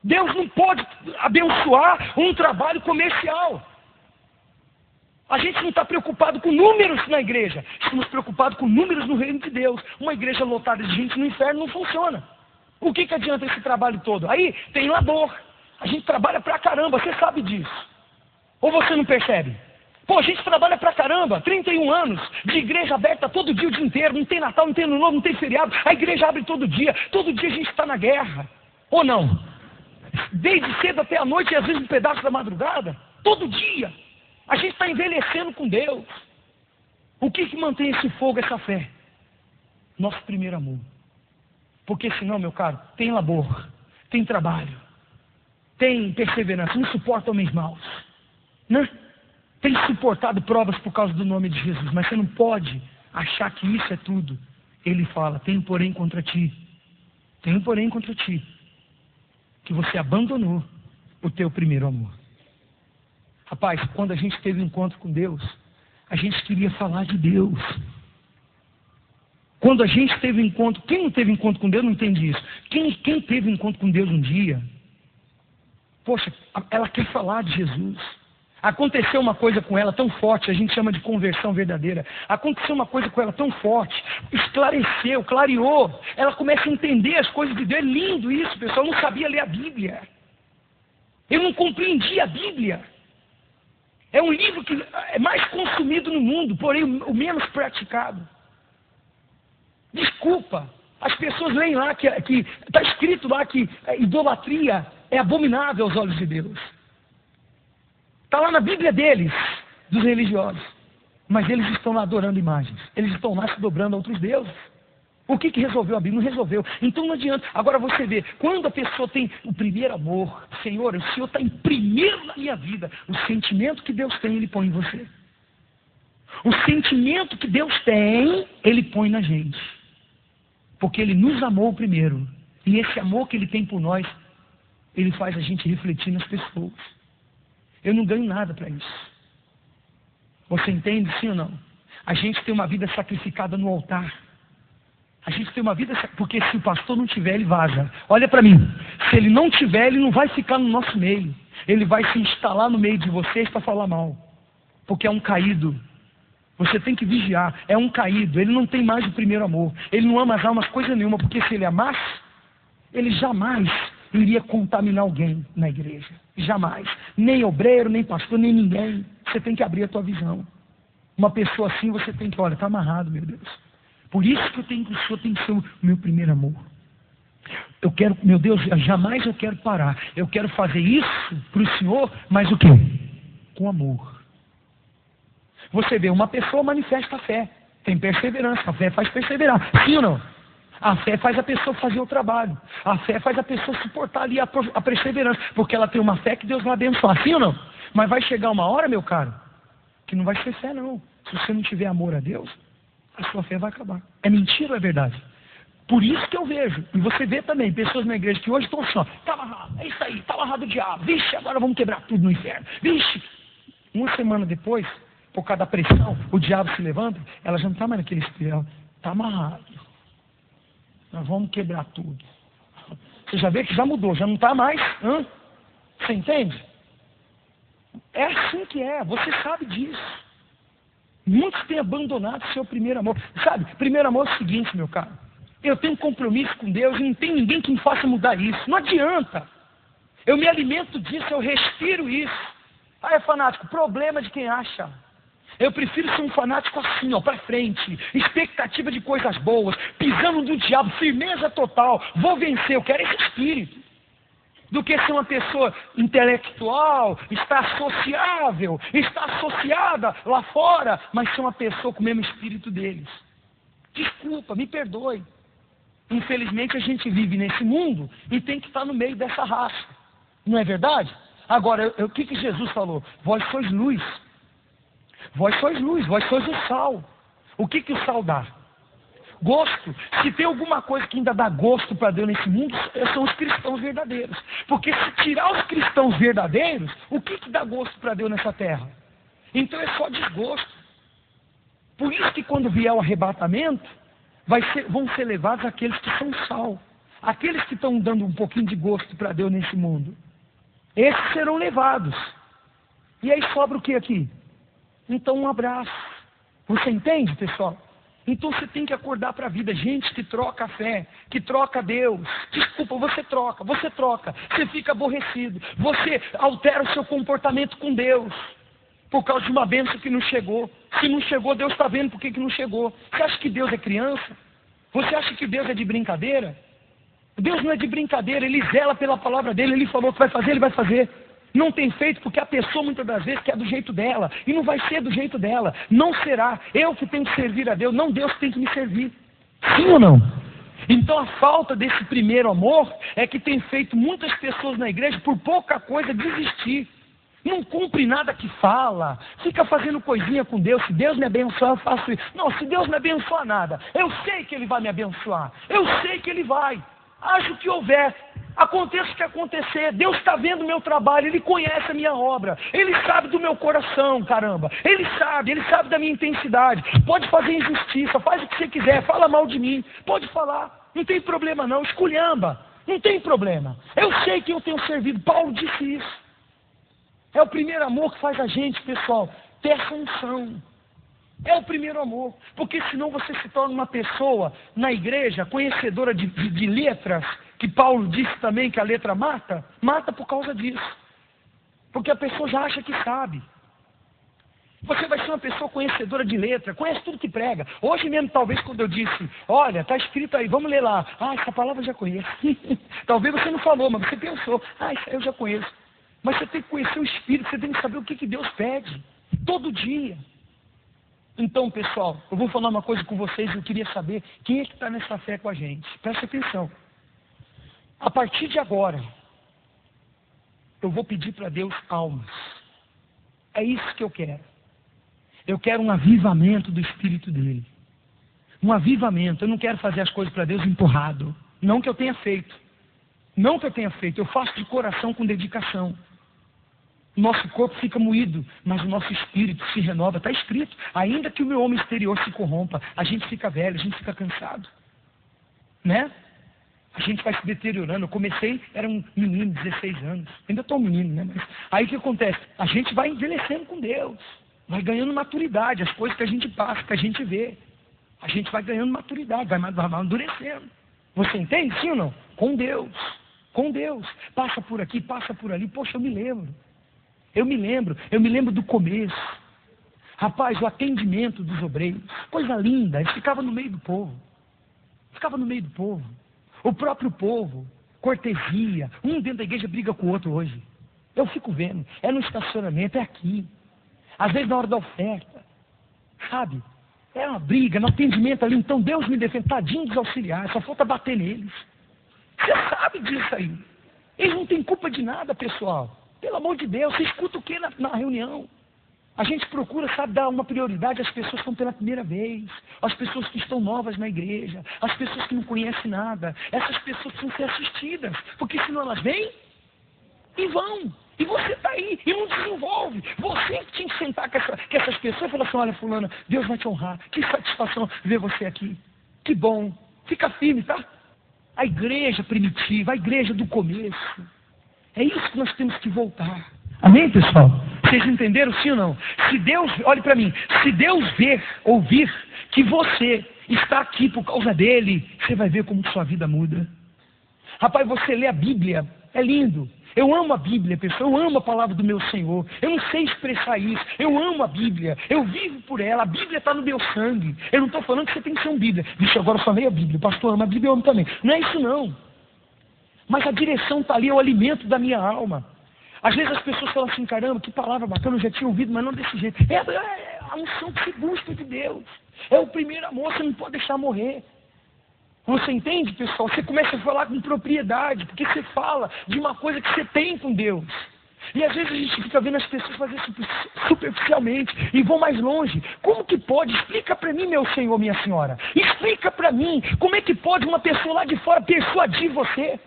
Deus não pode abençoar um trabalho comercial. A gente não está preocupado com números na igreja. Estamos preocupados com números no reino de Deus. Uma igreja lotada de gente no inferno não funciona. O que adianta esse trabalho todo? Aí tem uma dor. A gente trabalha pra caramba, você sabe disso. Ou você não percebe? Pô, a gente trabalha pra caramba, 31 anos, de igreja aberta todo dia, o dia inteiro. Não tem Natal, não tem Ano Novo, não tem feriado. A igreja abre todo dia a gente está na guerra. Ou não? Desde cedo até a noite e às vezes um pedaço da madrugada. Todo dia. A gente está envelhecendo com Deus. O que mantém esse fogo, essa fé? Nosso primeiro amor. Porque senão, meu caro, tem labor, tem trabalho, tem perseverança, não suporta homens maus, né? Tem suportado provas por causa do nome de Jesus, mas você não pode achar que isso é tudo. Ele fala, tenho porém contra ti, que você abandonou o teu primeiro amor. Rapaz, quando a gente teve um encontro com Deus, a gente queria falar de Deus. Quando a gente teve um encontro, quem não teve encontro com Deus não entende isso. Quem teve encontro com Deus um dia, Poxa, ela quer falar de Jesus. Aconteceu uma coisa com ela tão forte, a gente chama de conversão verdadeira. Aconteceu uma coisa com ela tão forte, esclareceu, clareou. Ela começa a entender as coisas de Deus. É lindo isso, pessoal. Eu não sabia ler a Bíblia. Eu não compreendia a Bíblia. É um livro que é mais consumido no mundo, porém o menos praticado. Desculpa, as pessoas leem lá que está escrito lá que a idolatria é abominável aos olhos de Deus. Está lá na Bíblia deles, dos religiosos. Mas eles estão lá adorando imagens. Eles estão lá se dobrando a outros deuses. O que resolveu a Bíblia? Não resolveu. Então não adianta. Agora você vê, quando a pessoa tem o primeiro amor, Senhor, o Senhor está em primeiro na minha vida. O sentimento que Deus tem, Ele põe em você. O sentimento que Deus tem, Ele põe na gente. Porque Ele nos amou primeiro. E esse amor que Ele tem por nós, Ele faz a gente refletir nas pessoas. Eu não ganho nada para isso. Você entende, sim ou não? A gente tem uma vida sacrificada no altar. A gente tem uma vida... Porque se o pastor não tiver, ele vaza. Olha para mim. Se ele não tiver, ele não vai ficar no nosso meio. Ele vai se instalar no meio de vocês para falar mal. Porque é um caído. Você tem que vigiar. É um caído. Ele não tem mais o primeiro amor. Ele não ama as almas coisa nenhuma. Porque se ele amasse, ele jamais iria contaminar alguém na igreja. Jamais. Nem obreiro, nem pastor, nem ninguém. Você tem que abrir a tua visão. Uma pessoa assim você tem que, olha, está amarrado, meu Deus. Por isso que o Senhor tem que ser o meu primeiro amor. Eu quero, meu Deus, jamais eu quero parar. Eu quero fazer isso para o Senhor, mas o quê? Com amor. Você vê, uma pessoa manifesta a fé. Tem perseverança. A fé faz perseverar. Sim ou não? A fé faz a pessoa fazer o trabalho. A fé faz a pessoa suportar ali a perseverança. Porque ela tem uma fé que Deus vai abençoar. Sim ou não? Mas vai chegar uma hora, meu caro, que não vai ser fé não. Se você não tiver amor a Deus, a sua fé vai acabar. É mentira ou é verdade? Por isso que eu vejo, e você vê também, pessoas na igreja que hoje estão assim, ó, tá amarrado, é isso aí, tá amarrado o diabo. Vixe, agora vamos quebrar tudo no inferno. Vixe. Uma semana depois, por causa da pressão, o diabo se levanta, ela já não está mais naquele espírito, ela está amarrado. Nós vamos quebrar tudo. Você já vê que já mudou, já não está mais. Você entende? É assim que é, você sabe disso. Muitos têm abandonado seu primeiro amor. Sabe, primeiro amor é o seguinte, meu caro. Eu tenho um compromisso com Deus e não tem ninguém que me faça mudar isso. Não adianta. Eu me alimento disso, eu respiro isso. Ah, é fanático. Problema de quem acha. Eu prefiro ser um fanático assim, ó, para frente. Expectativa de coisas boas. Pisando do diabo, firmeza total. Vou vencer, eu quero esse espírito. Do que ser uma pessoa intelectual, está sociável, está associada lá fora, mas ser uma pessoa com o mesmo espírito deles. Desculpa, me perdoe. Infelizmente a gente vive nesse mundo e tem que estar no meio dessa raça. Não é verdade? Agora, o que Jesus falou? Vós sois luz. Vós sois luz, vós sois o sal. O que o sal dá? Gosto. Se tem alguma coisa que ainda dá gosto para Deus nesse mundo, são os cristãos verdadeiros. Porque se tirar os cristãos verdadeiros, o que dá gosto para Deus nessa terra? Então é só desgosto. Por isso que quando vier o arrebatamento, vão ser levados aqueles que são sal. Aqueles que estão dando um pouquinho de gosto para Deus nesse mundo. Esses serão levados. E aí sobra o que aqui? Então um abraço. Você entende, pessoal? Então você tem que acordar para a vida. Gente que troca a fé, que troca Deus. Desculpa, você troca. Você fica aborrecido. Você altera o seu comportamento com Deus. Por causa de uma bênção que não chegou. Se não chegou, Deus está vendo por que não chegou. Você acha que Deus é criança? Você acha que Deus é de brincadeira? Deus não é de brincadeira. Ele zela pela palavra dele. Ele falou que vai fazer, ele vai fazer. Não tem feito porque a pessoa muitas das vezes quer do jeito dela. E não vai ser do jeito dela. Não será. Eu que tenho que servir a Deus. Não Deus que tem que me servir. Sim ou não? Então a falta desse primeiro amor é que tem feito muitas pessoas na igreja por pouca coisa desistir. Não cumpre nada que fala. Fica fazendo coisinha com Deus. Se Deus me abençoar, eu faço isso. Não, se Deus me abençoar, nada. Eu sei que Ele vai me abençoar. Eu sei que Ele vai. Haja o que houver. Aconteça o que acontecer. Deus está vendo o meu trabalho. Ele conhece a minha obra. Ele sabe do meu coração, caramba. Ele sabe da minha intensidade. Pode fazer injustiça, faz o que você quiser. Fala mal de mim. Pode falar. Não tem problema não. Esculhamba. Não tem problema. Eu sei que eu tenho servido. Paulo disse isso. É o primeiro amor que faz a gente, pessoal, ter essa unção. É o primeiro amor. Porque senão você se torna uma pessoa na igreja conhecedora de letras, que Paulo disse também que a letra mata. Mata por causa disso. Porque a pessoa já acha que sabe. Você vai ser uma pessoa conhecedora de letra, conhece tudo que prega. Hoje mesmo, talvez, quando eu disse, olha, está escrito aí, vamos ler lá. Ah, essa palavra eu já conheço. Talvez você não falou, mas você pensou. Ah, isso aí eu já conheço. Mas você tem que conhecer o Espírito, você tem que saber o que Deus pede. Todo dia. Então, pessoal, eu vou falar uma coisa com vocês, eu queria saber quem é que está nessa fé com a gente. Presta atenção. A partir de agora, eu vou pedir para Deus almas. É isso que eu quero. Eu quero um avivamento do Espírito dele. Um avivamento. Eu não quero fazer as coisas para Deus empurrado. Não que eu tenha feito. Não que eu tenha feito. Eu faço de coração com dedicação. Nosso corpo fica moído, mas o nosso espírito se renova. Está escrito. Ainda que o meu homem exterior se corrompa, a gente fica velho, a gente fica cansado. Né? A gente vai se deteriorando. Eu comecei, era um menino, 16 anos. Ainda estou um menino, né? Mas aí o que acontece? A gente vai envelhecendo com Deus. Vai ganhando maturidade, as coisas que a gente passa, que a gente vê. A gente vai ganhando maturidade, vai amadurecendo. Você entende, sim ou não? Com Deus. Com Deus. Passa por aqui, passa por ali. Poxa, eu me lembro. Eu me lembro do começo. Rapaz, o atendimento dos obreiros. Coisa linda, eles ficavam no meio do povo. Ficava no meio do povo. O próprio povo, cortesia. Um dentro da igreja briga com o outro hoje. Eu fico vendo. É no estacionamento, é aqui. Às vezes na hora da oferta, sabe? É uma briga, no atendimento ali. Então Deus me defende, tadinho dos auxiliares, só falta bater neles. Você sabe disso aí. Eles não têm culpa de nada, pessoal. Pelo amor de Deus, você escuta o que na reunião? A gente procura, sabe, dar uma prioridade às pessoas que estão pela primeira vez, às pessoas que estão novas na igreja, às pessoas que não conhecem nada. Essas pessoas precisam ser assistidas, porque senão elas vêm e vão. E você está aí e não desenvolve. Você que tinha que sentar com essas pessoas e falar assim, olha fulana, Deus vai te honrar. Que satisfação ver você aqui. Que bom. Fica firme, tá? A igreja primitiva, a igreja do começo. É isso que nós temos que voltar. Amém, pessoal? Vocês entenderam sim ou não? Se Deus, olhe para mim, se Deus ouvir que você está aqui por causa dele, você vai ver como sua vida muda. Rapaz, você lê a Bíblia, é lindo. Eu amo a Bíblia, pessoal, eu amo a palavra do meu Senhor. Eu não sei expressar isso. Eu amo a Bíblia, eu vivo por ela. A Bíblia está no meu sangue. Eu não estou falando que você tem que ser um Bíblia. Vixe, agora eu só leio a Bíblia. O pastor ama a Bíblia, eu amo também. Não é isso não. Mas a direção está ali, é o alimento da minha alma. Às vezes as pessoas falam assim, caramba, que palavra bacana, eu já tinha ouvido, mas não desse jeito. É a unção que se busca de Deus. É o primeiro amor, você não pode deixar morrer. Você entende, pessoal? Você começa a falar com propriedade, porque você fala de uma coisa que você tem com Deus. E às vezes a gente fica vendo as pessoas fazer superficialmente e vão mais longe. Como que pode? Explica para mim, meu senhor, minha senhora. Explica para mim, como é que pode uma pessoa lá de fora persuadir você?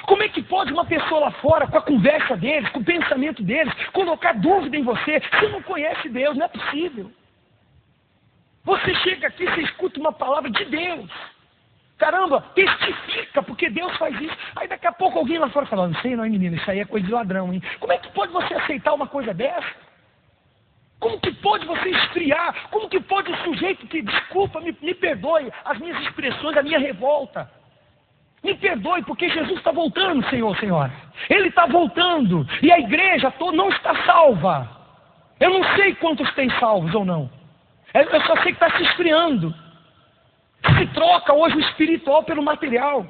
Como é que pode uma pessoa lá fora, com a conversa deles, com o pensamento deles, colocar dúvida em você? Você não conhece Deus, não é possível. Você chega aqui, você escuta uma palavra de Deus. Caramba, testifica, porque Deus faz isso. Aí daqui a pouco alguém lá fora fala, não sei não, menino, isso aí é coisa de ladrão, hein? Como é que pode você aceitar uma coisa dessa? Como que pode você esfriar? Como que pode o sujeito que, desculpa, me perdoe as minhas expressões, a minha revolta? Me perdoe, porque Jesus está voltando, Senhor, Senhora. Ele está voltando, e a igreja toda não está salva. Eu não sei quantos tem salvos ou não. Eu só sei que está se esfriando. Se troca hoje o espiritual pelo material.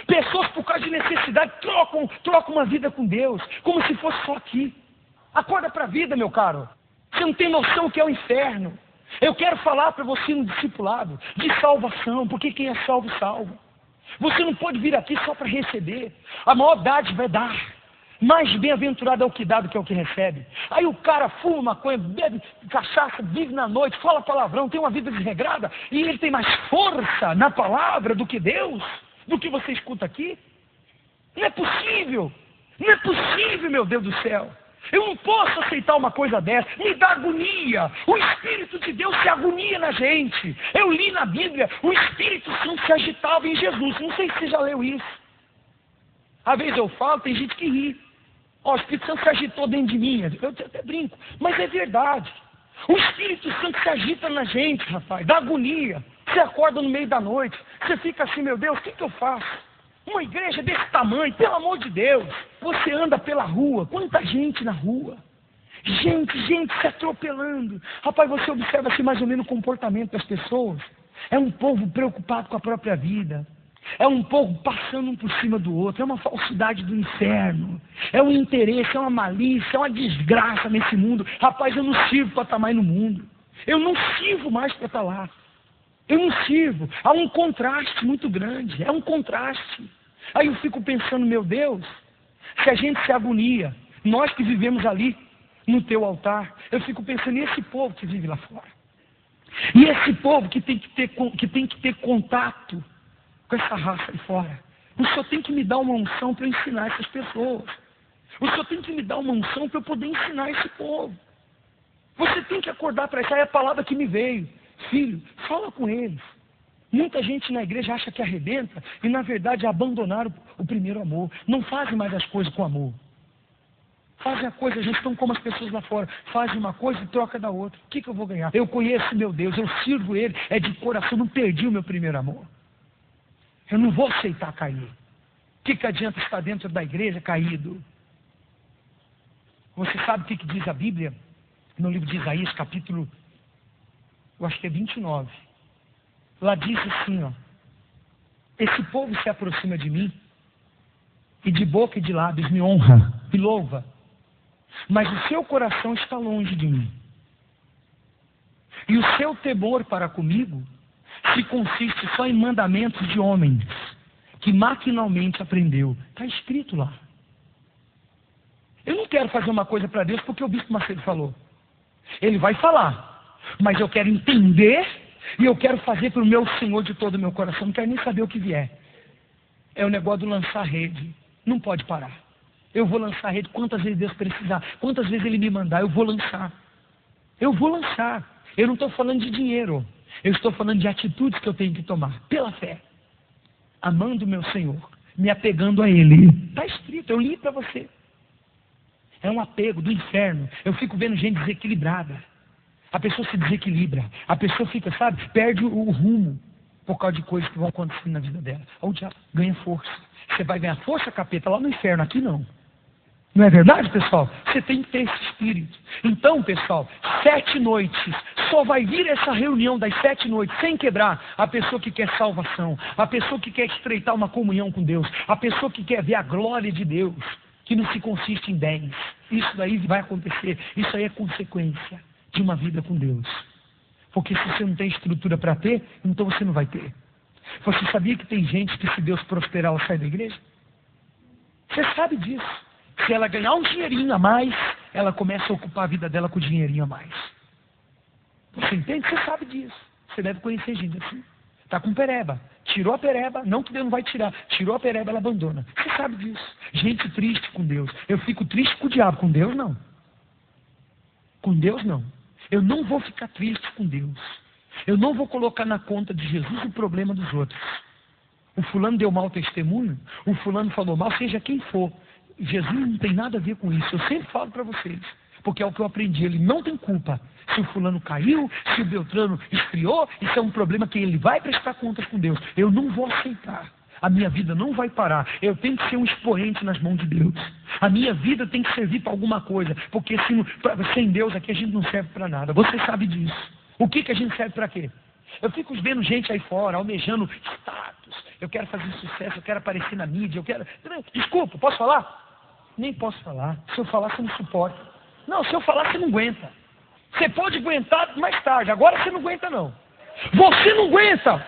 Pessoas por causa de necessidade trocam uma vida com Deus, como se fosse só aqui. Acorda para a vida, meu caro. Você não tem noção o que é o inferno. Eu quero falar para você no discipulado de salvação, porque quem é salvo, salva. Você não pode vir aqui só para receber. A maior dádiva é dar. Mais bem-aventurado é o que dá do que é o que recebe. Aí o cara fuma maconha, bebe cachaça, vive na noite, fala palavrão, tem uma vida desregrada, e ele tem mais força na palavra do que Deus, do que você escuta aqui. Não é possível. Não é possível, meu Deus do céu. Eu não posso aceitar uma coisa dessa. Me dá agonia. O Espírito de Deus se agonia na gente. Eu li na Bíblia, o Espírito Santo se agitava em Jesus. Não sei se você já leu isso. Às vezes eu falo, tem gente que ri. Ó, o Espírito Santo se agitou dentro de mim. Eu até brinco, mas é verdade. O Espírito Santo se agita na gente, rapaz, dá agonia. Você acorda no meio da noite, você fica assim, meu Deus, o que eu faço? Uma igreja desse tamanho, pelo amor de Deus. Você anda pela rua, quanta gente na rua. Gente se atropelando. Rapaz, você observa assim mais ou menos o comportamento das pessoas. É um povo preocupado com a própria vida. É um povo passando um por cima do outro. É uma falsidade do inferno. É um interesse, é uma malícia, é uma desgraça nesse mundo. Rapaz, eu não sirvo para estar mais no mundo. Eu não sirvo mais para estar lá. Eu não sirvo. Há um contraste muito grande. É um contraste. Aí eu fico pensando, meu Deus, se a gente se agonia, nós que vivemos ali no teu altar, eu fico pensando, e esse povo que vive lá fora? E esse povo que tem que ter contato com essa raça aí fora? O Senhor tem que me dar uma unção para eu ensinar essas pessoas. O Senhor tem que me dar uma unção para eu poder ensinar esse povo. Você tem que acordar para isso. Aí é a palavra que me veio. Filho, fala com eles. Muita gente na igreja acha que arrebenta e na verdade abandonaram o primeiro amor. Não fazem mais as coisas com amor. Fazem a coisa, a gente estão como as pessoas lá fora. Fazem uma coisa e troca da outra. O que eu vou ganhar? Eu conheço meu Deus, eu sirvo Ele, é de coração, não perdi o meu primeiro amor. Eu não vou aceitar cair. O que adianta estar dentro da igreja caído? Você sabe o que diz a Bíblia? No livro de Isaías, capítulo, eu acho que é 29. Lá diz assim, ó. Esse povo se aproxima de mim, e de boca e de lábios me honra, me louva. Mas o seu coração está longe de mim. E o seu temor para comigo se consiste só em mandamentos de homens, que maquinalmente aprendeu. Está escrito lá. Eu não quero fazer uma coisa para Deus porque o Bispo Macedo falou. Ele vai falar, mas eu quero entender e eu quero fazer para o meu Senhor de todo o meu coração. Não quero nem saber o que vier. É o negócio do lançar rede. Não pode parar. Eu vou lançar rede quantas vezes Deus precisar, quantas vezes Ele me mandar, eu vou lançar. Eu vou lançar. Eu não estou falando de dinheiro. Eu estou falando de atitudes que eu tenho que tomar, pela fé. Amando o meu Senhor, me apegando a Ele. Está escrito, eu li para você. É um apego do inferno. Eu fico vendo gente desequilibrada. A pessoa se desequilibra. A pessoa fica, sabe, perde o rumo por causa de coisas que vão acontecendo na vida dela. O diabo ganha força. Você vai ganhar força, capeta, lá no inferno, aqui não. Não é verdade, pessoal? Você tem que ter esse espírito. Então, pessoal, 7 noites, só vai vir essa reunião das 7 noites, sem quebrar, a pessoa que quer salvação, a pessoa que quer estreitar uma comunhão com Deus, a pessoa que quer ver a glória de Deus, que não se consiste em bens. Isso daí vai acontecer, isso aí é consequência de uma vida com Deus. Porque se você não tem estrutura para ter, então você não vai ter. Você sabia que tem gente que, se Deus prosperar, ela sai da igreja? Você sabe disso. Se ela ganhar um dinheirinho a mais, ela começa a ocupar a vida dela com o dinheirinho a mais. Você entende? Você sabe disso. Você deve conhecer gente assim. Está com pereba. Tirou a pereba, não que Deus não vai tirar. Tirou a pereba, ela abandona. Você sabe disso. Gente triste com Deus. Eu fico triste com o diabo. Com Deus, não. Com Deus, não. Eu não vou ficar triste com Deus. Eu não vou colocar na conta de Jesus o problema dos outros. O fulano deu mau testemunho, o fulano falou mal, seja quem for. Jesus não tem nada a ver com isso. Eu sempre falo para vocês, porque é o que eu aprendi. Ele não tem culpa. Se o fulano caiu, se o Beltrano esfriou, isso é um problema que ele vai prestar contas com Deus. Eu não vou aceitar. A minha vida não vai parar. Eu tenho que ser um expoente nas mãos de Deus. A minha vida tem que servir para alguma coisa, porque sem Deus aqui a gente não serve para nada. Você sabe disso. O que a gente serve para quê? Eu fico vendo gente aí fora, almejando status. Eu quero fazer sucesso, eu quero aparecer na mídia, eu quero... Desculpa, posso falar? Nem posso falar. Se eu falar, você não suporta. Não, se eu falar, você não aguenta. Você pode aguentar mais tarde, agora você não aguenta não. Você não aguenta!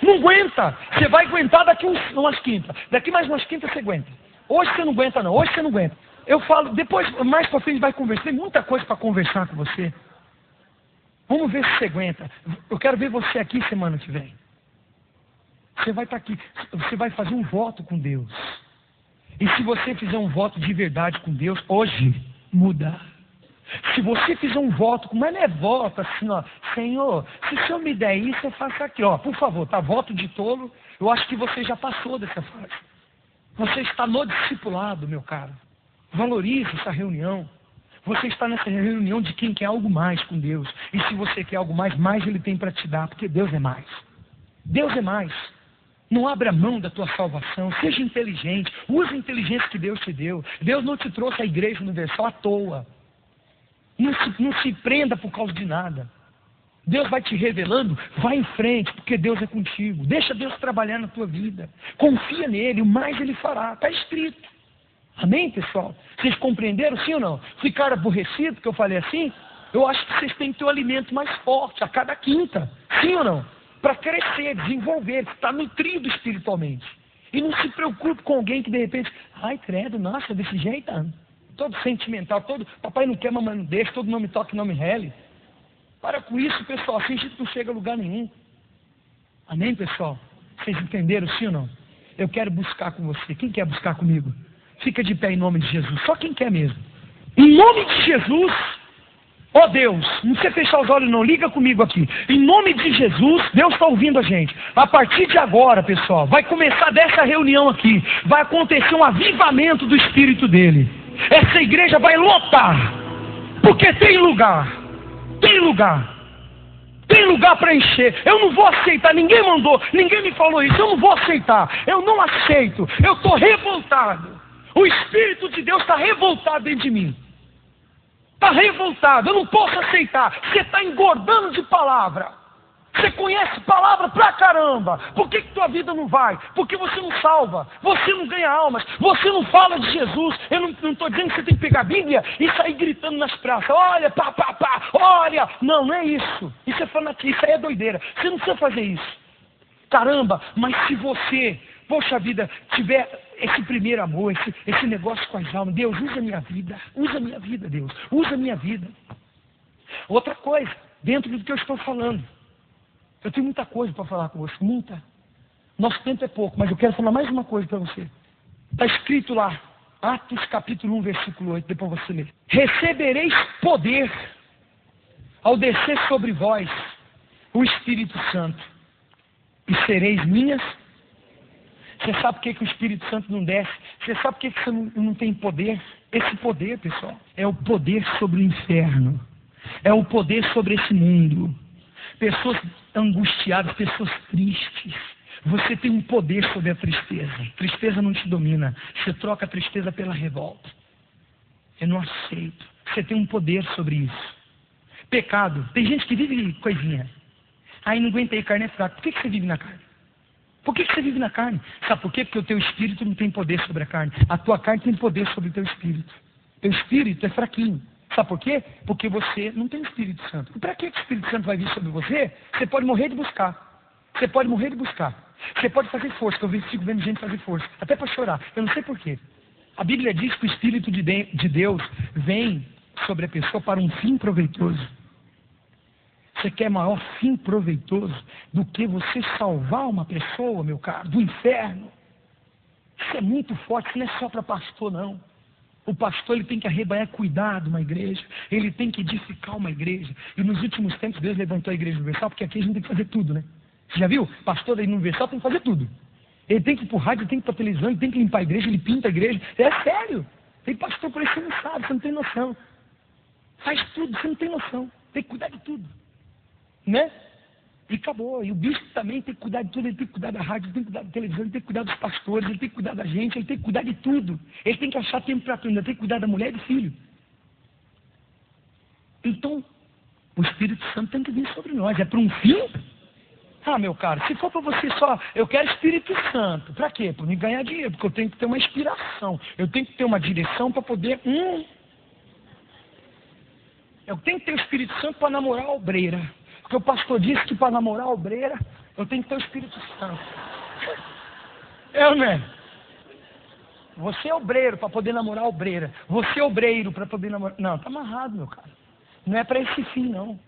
Não aguenta! Você vai aguentar daqui umas quintas. Daqui mais umas quintas você aguenta. Hoje você não aguenta não, hoje você não aguenta. Eu falo, depois, mais pra frente vai conversar. Tem muita coisa para conversar com você. Vamos ver se você aguenta. Eu quero ver você aqui semana que vem. Você vai estar aqui. Você vai fazer um voto com Deus. E se você fizer um voto de verdade com Deus, hoje muda. Se você fizer um voto, mas não é voto assim, ó, Senhor, se o Senhor me der isso, eu faço aqui, ó, por favor, tá? Voto de tolo, eu acho que você já passou dessa fase. Você está no discipulado, meu caro. Valorize essa reunião. Você está nessa reunião de quem quer algo mais com Deus. E se você quer algo mais, mais Ele tem para te dar, porque Deus é mais. Deus é mais. Não abra mão da tua salvação. Seja inteligente. Use a inteligência que Deus te deu. Deus não te trouxe a igreja universal à toa. Não se prenda por causa de nada. Deus vai te revelando, vai em frente, porque Deus é contigo. Deixa Deus trabalhar na tua vida. Confia nele, o mais Ele fará. Está escrito. Amém, pessoal? Vocês compreenderam, sim ou não? Ficaram aborrecidos porque eu falei assim? Eu acho que vocês têm que ter um alimento mais forte a cada quinta. Sim ou não? Para crescer, desenvolver, estar nutrido espiritualmente. E não se preocupe com alguém que de repente, ai credo, nossa, desse jeito, todo sentimental, todo, papai não quer, mamãe não deixa, todo não me toque, não me rele. Para com isso, pessoal, assim a gente não chega a lugar nenhum. Amém, pessoal? Vocês entenderam, sim ou não? Eu quero buscar com você. Quem quer buscar comigo? Fica de pé em nome de Jesus. Só quem quer mesmo. Em nome de Jesus, ó Deus, não precisa fechar os olhos não, liga comigo aqui. Em nome de Jesus, Deus está ouvindo a gente. A partir de agora, pessoal, vai começar dessa reunião aqui. Vai acontecer um avivamento do Espírito dele. Essa igreja vai lotar. Porque tem lugar. Tem lugar. Tem lugar para encher. Eu não vou aceitar. Ninguém mandou. Ninguém me falou isso. Eu não vou aceitar. Eu não aceito. Eu estou revoltado. O Espírito de Deus está revoltado dentro de mim. Está revoltado. Eu não posso aceitar. Você está engordando de palavra. Você conhece palavra pra caramba. Por que tua vida não vai? Porque você não salva. Você não ganha almas. Você não fala de Jesus. Eu não estou dizendo que você tem que pegar a Bíblia e sair gritando nas praças. Olha, pá, pá, pá, olha. Não, não é isso. Isso é fanatismo. Isso aí é doideira. Você não precisa fazer isso. Caramba, mas se você, poxa vida, tiver esse primeiro amor, esse negócio com as almas. Deus, usa a minha vida. Usa a minha vida, Deus. Usa a minha vida. Outra coisa, dentro do que eu estou falando. Eu tenho muita coisa para falar com você, muita. Nosso tempo é pouco, mas eu quero falar mais uma coisa para você. Está escrito lá, Atos capítulo 1, versículo 8, depois você lê. Recebereis poder ao descer sobre vós o Espírito Santo, e sereis minhas. Você sabe por que o Espírito Santo não desce? Você sabe por que você não tem poder? Esse poder, pessoal, é o poder sobre o inferno. É o poder sobre esse mundo. Pessoas angustiadas, pessoas tristes. Você tem um poder sobre a tristeza. Tristeza não te domina. Você troca a tristeza pela revolta. Eu não aceito. Você tem um poder sobre isso. Pecado. Tem gente que vive coisinha. Aí não aguentei, carne é fraca. Por que você vive na carne? Por que você vive na carne? Sabe por quê? Porque o teu espírito não tem poder sobre a carne. A tua carne tem poder sobre o teu espírito. Teu espírito é fraquinho. Sabe por quê? Porque você não tem o Espírito Santo. E para que o Espírito Santo vai vir sobre você? Você pode morrer de buscar. Você pode morrer de buscar. Você pode fazer força, que eu fico vendo gente fazer força. Até para chorar. Eu não sei por quê. A Bíblia diz que o Espírito de Deus vem sobre a pessoa para um fim proveitoso. Você quer maior fim proveitoso do que você salvar uma pessoa, meu caro, do inferno? Isso é muito forte, isso não é só para pastor, não. O pastor ele tem que arrebanhar, cuidar de uma igreja. Ele tem que edificar uma igreja. E nos últimos tempos Deus levantou a igreja universal, porque aqui a gente tem que fazer tudo, né? Você já viu? Pastor da universal tem que fazer tudo. Ele tem que ir para o rádio, ele tem que ir para a televisão, ele tem que limpar a igreja, ele pinta a igreja. É sério. Tem pastor por aí, você não sabe, você não tem noção. Faz tudo, você não tem noção. Tem que cuidar de tudo. Né? E acabou. E o bispo também tem que cuidar de tudo. Ele tem que cuidar da rádio, ele tem que cuidar da televisão, ele tem que cuidar dos pastores, ele tem que cuidar da gente, ele tem que cuidar de tudo. Ele tem que achar tempo para tudo, ainda tem que cuidar da mulher e do filho. Então, o Espírito Santo tem que vir sobre nós. É para um fim? Ah, meu caro, se for para você só, eu quero Espírito Santo. Para quê? Para me ganhar dinheiro, porque eu tenho que ter uma inspiração. Eu tenho que ter uma direção para poder... Eu tenho que ter o Espírito Santo para namorar a obreira. Porque o pastor disse que para namorar a obreira, eu tenho que ter o Espírito Santo. Eu, né? Você é obreiro para poder namorar a obreira. Você é obreiro para poder namorar... Não, está amarrado, meu cara. Não é para esse fim, não.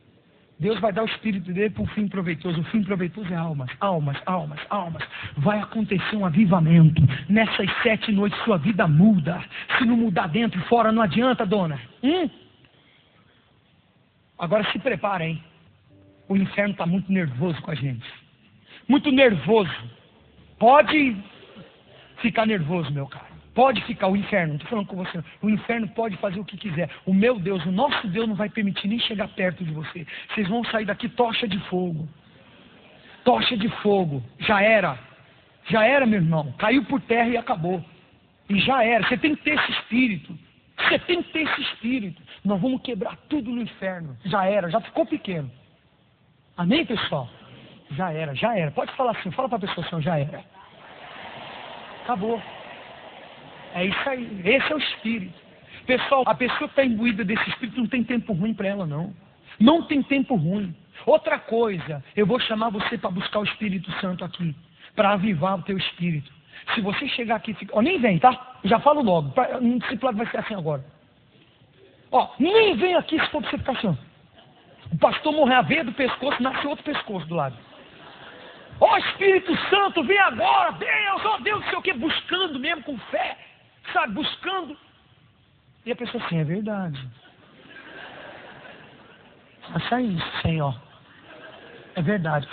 Deus vai dar o Espírito dele para um fim proveitoso. O fim proveitoso é almas, almas, almas, almas. Vai acontecer um avivamento. Nessas 7 noites sua vida muda. Se não mudar dentro e fora, não adianta, dona. Agora se prepara, hein? O inferno está muito nervoso com a gente. Muito nervoso. Pode ficar nervoso, meu cara. Pode ficar, o inferno, não estou falando com você. O inferno pode fazer o que quiser. O meu Deus, o nosso Deus não vai permitir nem chegar perto de você. Vocês vão sair daqui tocha de fogo. Tocha de fogo. Já era. Já era, meu irmão. Caiu por terra e acabou. E já era. Você tem que ter esse espírito. Você tem que ter esse espírito. Nós vamos quebrar tudo no inferno. Já era. Já ficou pequeno. Amém, pessoal? Já era. Já era. Pode falar assim. Fala para a pessoa assim. Já era. Acabou. É isso aí. Esse é o espírito. Pessoal, a pessoa que está imbuída desse espírito não tem tempo ruim para ela, não. Não tem tempo ruim. Outra coisa, eu vou chamar você para buscar o Espírito Santo aqui, para avivar o teu espírito. Se você chegar aqui, nem vem, tá? Já falo logo. No discipulado vai ser assim agora. Nem vem aqui se for para você ficar assim. O pastor morrer a veia do pescoço, nasce outro pescoço do lado. Espírito Santo, vem agora, Deus, Deus, não sei o que, buscando mesmo com fé, sabe, buscando. E a pessoa assim, é verdade. Faça isso, Senhor. É verdade.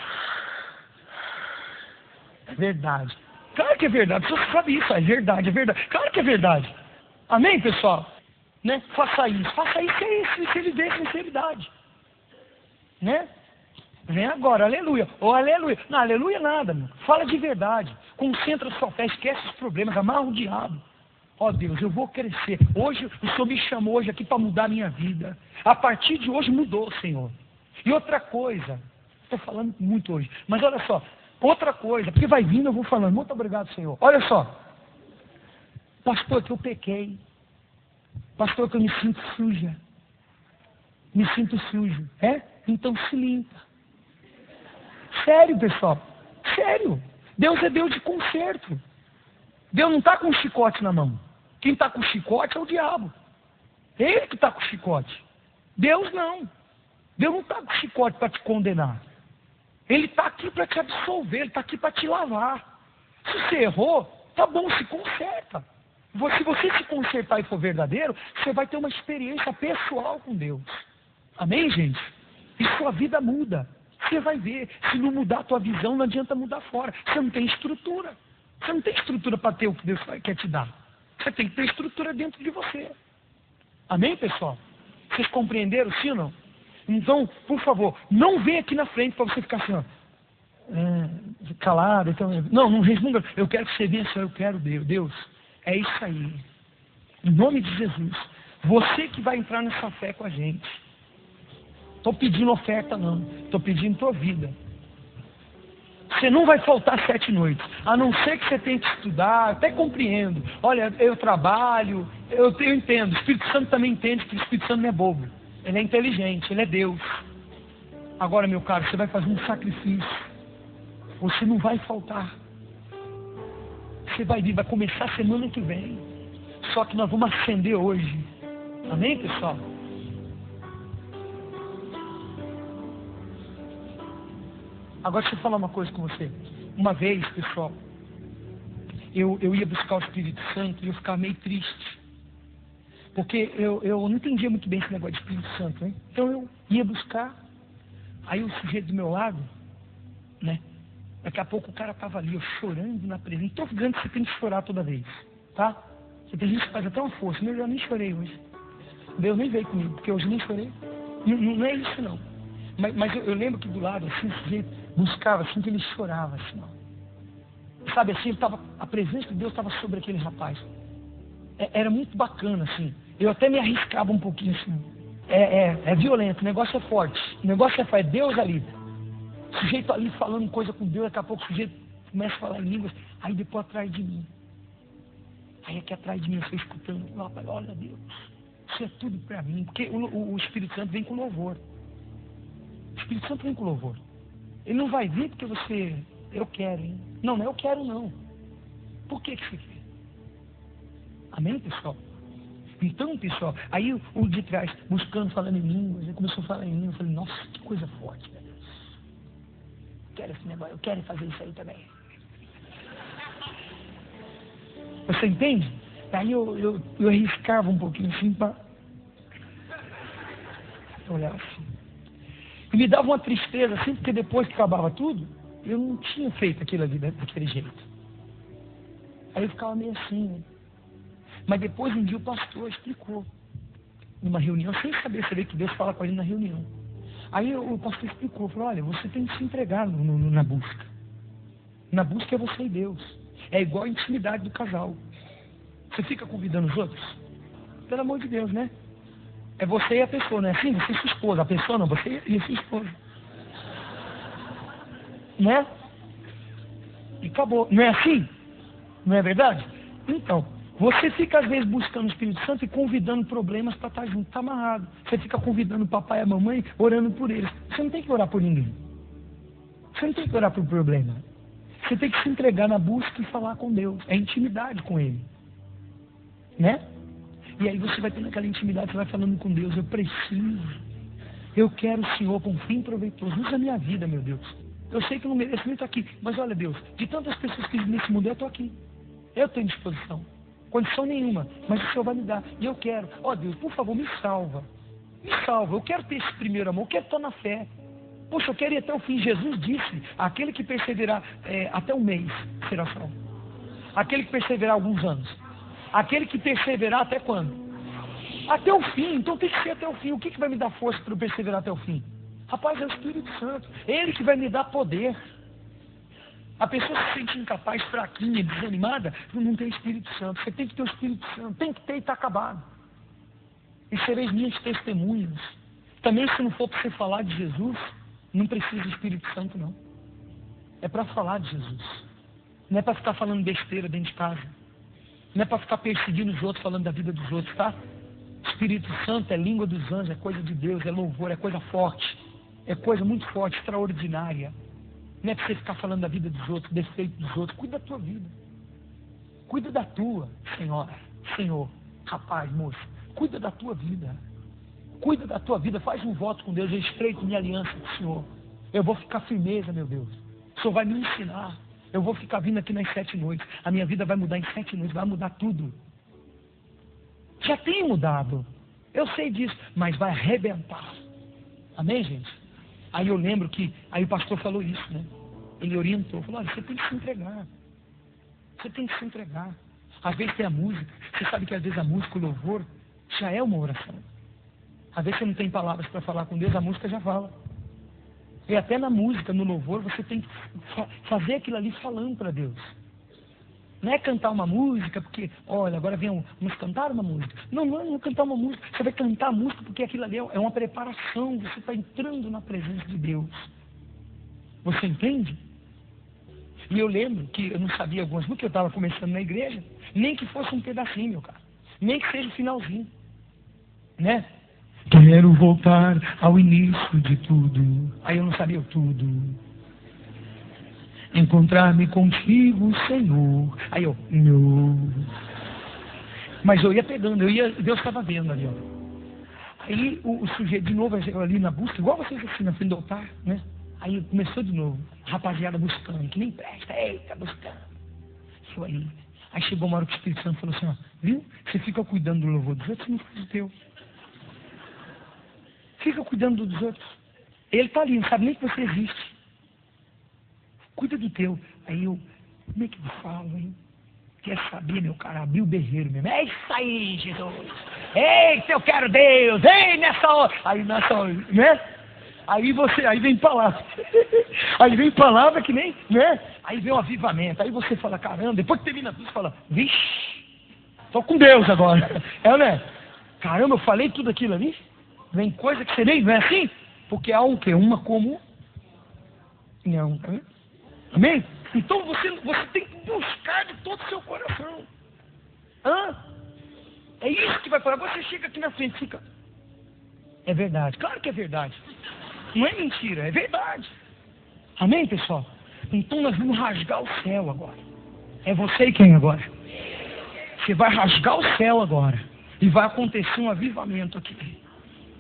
É verdade. Claro que é verdade. Você sabe isso, é verdade, é verdade. Claro que é verdade. Amém, pessoal? Né? Faça isso. Faça isso se ele vê sinceridade. Né? Vem agora, aleluia. Aleluia. Não, aleluia nada, meu. Fala de verdade. Concentra sua fé, esquece os problemas, amarra o diabo. Deus, eu vou crescer. Hoje, o Senhor me chamou hoje aqui para mudar a minha vida. A partir de hoje mudou, Senhor. E outra coisa, estou falando muito hoje, mas olha só, outra coisa, porque vai vindo, eu vou falando. Muito obrigado, Senhor. Olha só, pastor, que eu pequei. Pastor, que eu me sinto suja. Me sinto sujo. Então se limpa. Sério, pessoal. Sério. Deus é Deus de conserto. Deus não está com um chicote na mão. Quem está com o chicote é o diabo. Ele que está com o chicote. Deus não. Deus não está com o chicote para te condenar. Ele está aqui para te absolver. Ele está aqui para te lavar. Se você errou, tá bom, se conserta. Se você se consertar e for verdadeiro, você vai ter uma experiência pessoal com Deus. Amém, gente? E sua vida muda. Você vai ver. Se não mudar a tua visão, não adianta mudar fora. Você não tem estrutura. Você não tem estrutura para ter o que Deus quer te dar. Você tem que ter estrutura dentro de você. Amém, pessoal? Vocês compreenderam, sim ou não? Então, por favor, não vem aqui na frente para você ficar assim, calado. Então, não responda. Eu quero que você venha assim, eu quero Deus. É isso aí. Em nome de Jesus. Você que vai entrar nessa fé com a gente. Estou pedindo oferta, não. Estou pedindo tua vida. Você não vai faltar 7 noites, a não ser que você tenha que estudar, até compreendo. Olha, eu trabalho, eu entendo. O Espírito Santo também entende que o Espírito Santo não é bobo. Ele é inteligente, ele é Deus. Agora, meu caro, você vai fazer um sacrifício. Você não vai faltar. Você vai vir, vai começar a semana que vem. Só que nós vamos acender hoje. Amém, pessoal? Agora deixa eu falar uma coisa com você. Uma vez, pessoal, eu ia buscar o Espírito Santo e eu ficava meio triste. Porque eu não entendia muito bem esse negócio de Espírito Santo, né? Então eu ia buscar, aí o sujeito do meu lado, né? Daqui a pouco o cara estava ali, eu chorando na presença. Não estou dizendo que você tem que chorar toda vez, tá? Você tem gente que faz até uma força, mas eu nem chorei hoje. Deus nem veio comigo, porque hoje nem chorei. Não é isso não. Mas eu lembro que do lado, assim, o sujeito buscava, assim, que ele chorava, assim, ó. Sabe, assim, a presença de Deus estava sobre aquele rapaz. Era muito bacana, assim. Eu até me arriscava um pouquinho, assim. É violento, o negócio é forte. O negócio é forte, é Deus ali. O sujeito ali falando coisa com Deus, daqui a pouco o sujeito começa a falar em línguas, aí depois atrás de mim. Aí aqui atrás de mim, eu estou escutando, olha Deus, isso é tudo para mim. Porque o Espírito Santo vem com louvor. O Espírito Santo vem com louvor. Ele não vai vir porque eu quero, hein? Não é eu quero não. Por que você quer? Amém, pessoal? Então, pessoal, aí o de trás, buscando, falando em línguas, ele começou a falar em línguas, eu falei, nossa, que coisa forte, meu Deus. Eu quero esse negócio, eu quero fazer isso aí também. Você entende? Aí eu arriscava um pouquinho assim para olhar assim. E me dava uma tristeza assim, porque depois que acabava tudo, eu não tinha feito aquilo ali daquele jeito. Aí eu ficava meio assim, né? Mas depois um dia o pastor explicou, numa reunião, sem saber, você vê que Deus fala com ele na reunião. Aí o pastor explicou, falou, olha, você tem que se entregar na busca. Na busca é você e Deus. É igual a intimidade do casal. Você fica convidando os outros? Pelo amor de Deus, né? É você e a pessoa, não é assim? Você e sua esposa. A pessoa não, você e a sua esposa. Né? E acabou. Não é assim? Não é verdade? Então, você fica às vezes buscando o Espírito Santo e convidando problemas para estar junto, está amarrado. Você fica convidando o papai e a mamãe, orando por eles. Você não tem que orar por ninguém. Você não tem que orar por problema. Você tem que se entregar na busca e falar com Deus. É intimidade com Ele. Né? E aí você vai tendo aquela intimidade, você vai falando com Deus, eu preciso. Eu quero o Senhor com um fim proveitoso. Usa a minha vida, meu Deus. Eu sei que eu não mereço nem estar aqui. Mas olha, Deus, de tantas pessoas que nesse mundo eu estou aqui. Eu tenho disposição. Condição nenhuma. Mas o Senhor vai me dar. E eu quero. Ó Deus, por favor, me salva. Me salva. Eu quero ter esse primeiro amor. Eu quero estar na fé. Poxa, eu quero ir até o fim. Jesus disse, aquele que perseverar até um mês será salvo. Aquele que perseverar alguns anos. Aquele que perseverar até quando? Até o fim. Então tem que ser até o fim. O que vai me dar força para eu perseverar até o fim? Rapaz, é o Espírito Santo. Ele que vai me dar poder. A pessoa se sente incapaz, fraquinha, desanimada, não tem Espírito Santo. Você tem que ter o Espírito Santo. Tem que ter e está acabado. E sereis minhas testemunhas. Também se não for para você falar de Jesus, não precisa do Espírito Santo não. É para falar de Jesus. Não é para ficar falando besteira dentro de casa. Não é para ficar perseguindo os outros, falando da vida dos outros, tá? Espírito Santo é língua dos anjos, é coisa de Deus, é louvor, é coisa forte. É coisa muito forte, extraordinária. Não é para você ficar falando da vida dos outros, defeito dos outros. Cuida da tua vida. Cuida da tua, senhora, senhor, rapaz, moço. Cuida da tua vida. Cuida da tua vida. Faz um voto com Deus. Eu estreito minha aliança com o Senhor. Eu vou ficar firmeza, meu Deus. O Senhor vai me ensinar. Eu vou ficar vindo aqui nas 7 noites. A minha vida vai mudar em 7 noites. Vai mudar tudo. Já tem mudado. Eu sei disso. Mas vai arrebentar. Amém, gente? Aí eu lembro que... Aí o pastor falou isso, né? Ele orientou. Falou, olha, você tem que se entregar. Você tem que se entregar. Às vezes tem a música. Você sabe que às vezes a música, o louvor, já é uma oração. Às vezes você não tem palavras para falar com Deus, a música já fala. E até na música, no louvor, você tem que fazer aquilo ali falando para Deus. Não é cantar uma música porque, olha, agora vamos cantar uma música. Não, não é cantar uma música. Você vai cantar a música porque aquilo ali é uma preparação. Você está entrando na presença de Deus. Você entende? E eu lembro que eu não sabia algumas músicas, eu estava começando na igreja, nem que fosse um pedacinho, meu cara. Nem que seja o finalzinho. Né? Quero voltar ao início de tudo. Aí eu não sabia tudo. Encontrar-me contigo, Senhor. Aí eu, não. Mas eu ia pegando, Deus estava vendo ali, ó. Aí o sujeito, de novo, ali na busca, igual vocês assim, na frente do altar, né? Aí começou de novo, rapaziada buscando, que nem presta, eita, buscando. Eu aí chegou uma hora que o Espírito Santo falou assim, ó, viu? Você fica cuidando do louvor dos outros, não faz o teu. Fica cuidando dos outros. Ele está ali, não sabe nem que você existe. Cuida do teu. Aí eu, como é que eu falo, hein? Quer saber, meu cara? Abri o berreiro mesmo. É isso aí, Jesus. Eita, eu quero Deus. Ei, nessa hora. Aí nessa hora, né? Aí vem palavra. Aí vem palavra que nem, né? Aí vem o avivamento. Aí você fala, caramba. Depois que termina tudo, você fala, vixe, tô com Deus agora. É, né? Caramba, eu falei tudo aquilo ali. Vem coisa que você nem, não é assim? Porque há um quê? Uma como? Não. Amém? Então você tem que buscar de todo o seu coração. É isso que vai falar. Você chega aqui na frente e fica. É verdade. Claro que é verdade. Não é mentira, é verdade. Amém, pessoal? Então nós vamos rasgar o céu agora. É você e quem agora? Você vai rasgar o céu agora. E vai acontecer um avivamento aqui.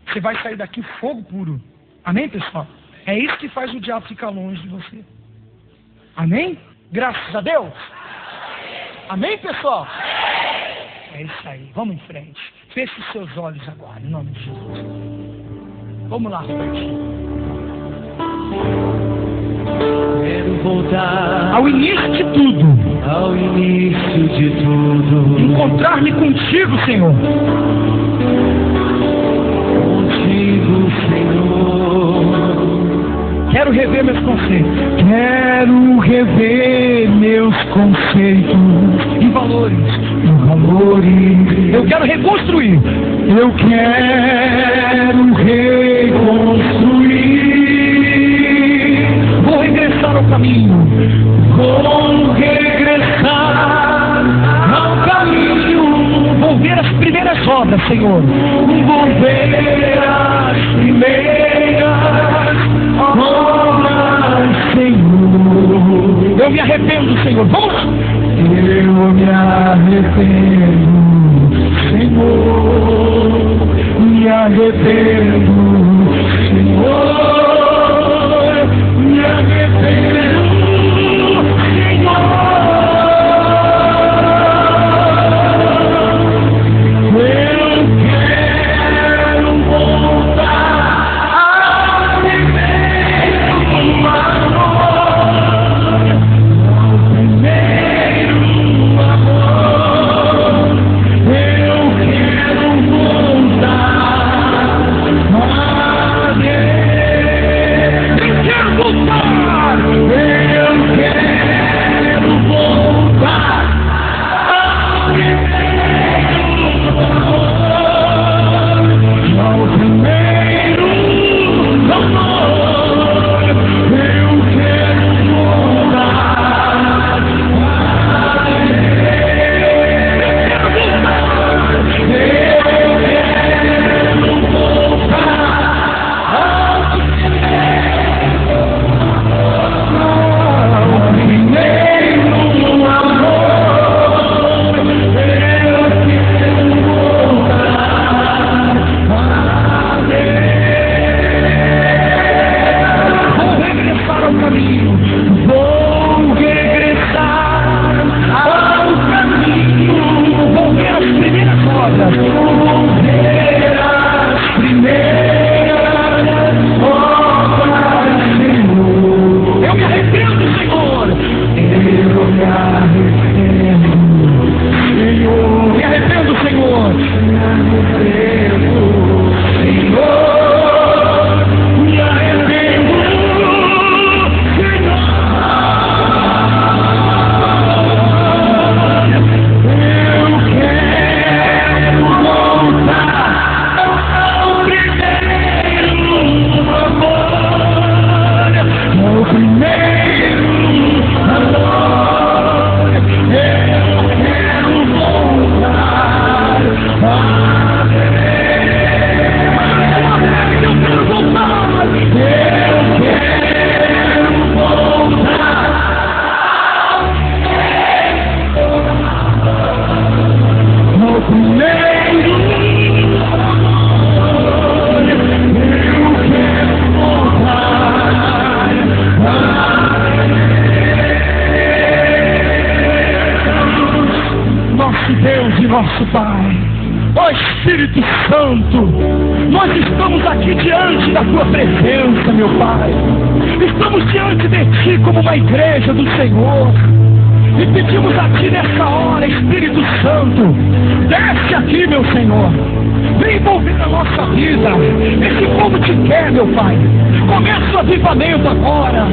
Você vai sair daqui fogo puro. Amém, pessoal? É isso que faz o diabo ficar longe de você. Amém? Graças a Deus. Amém, pessoal? É isso aí. Vamos em frente. Feche os seus olhos agora, em nome de Jesus. Vamos lá, frente. Quero voltar ao início de tudo. ao início de tudo. Encontrar-me contigo, Senhor. Contigo, Senhor. Quero rever meus conceitos. Quero rever meus conceitos E valores. e valores. Eu quero reconstruir. Eu quero reconstruir. Vou regressar ao caminho. Vou regressar ao caminho. Vou ver as primeiras obras, Senhor. Vou ver as primeiras obras, Senhor. Eu me arrependo, Senhor. Vamos lá. Eu me arrependo, Senhor. Me arrependo, Senhor. Me arrependo. Nosso Pai, ó Espírito Santo, nós estamos aqui diante da Tua presença, meu Pai. Estamos diante de Ti como uma igreja do Senhor. E pedimos a Ti nessa hora, Espírito Santo, desce aqui, meu Senhor. Vem envolver a nossa vida. Esse povo te quer, meu Pai. Começa o avivamento agora.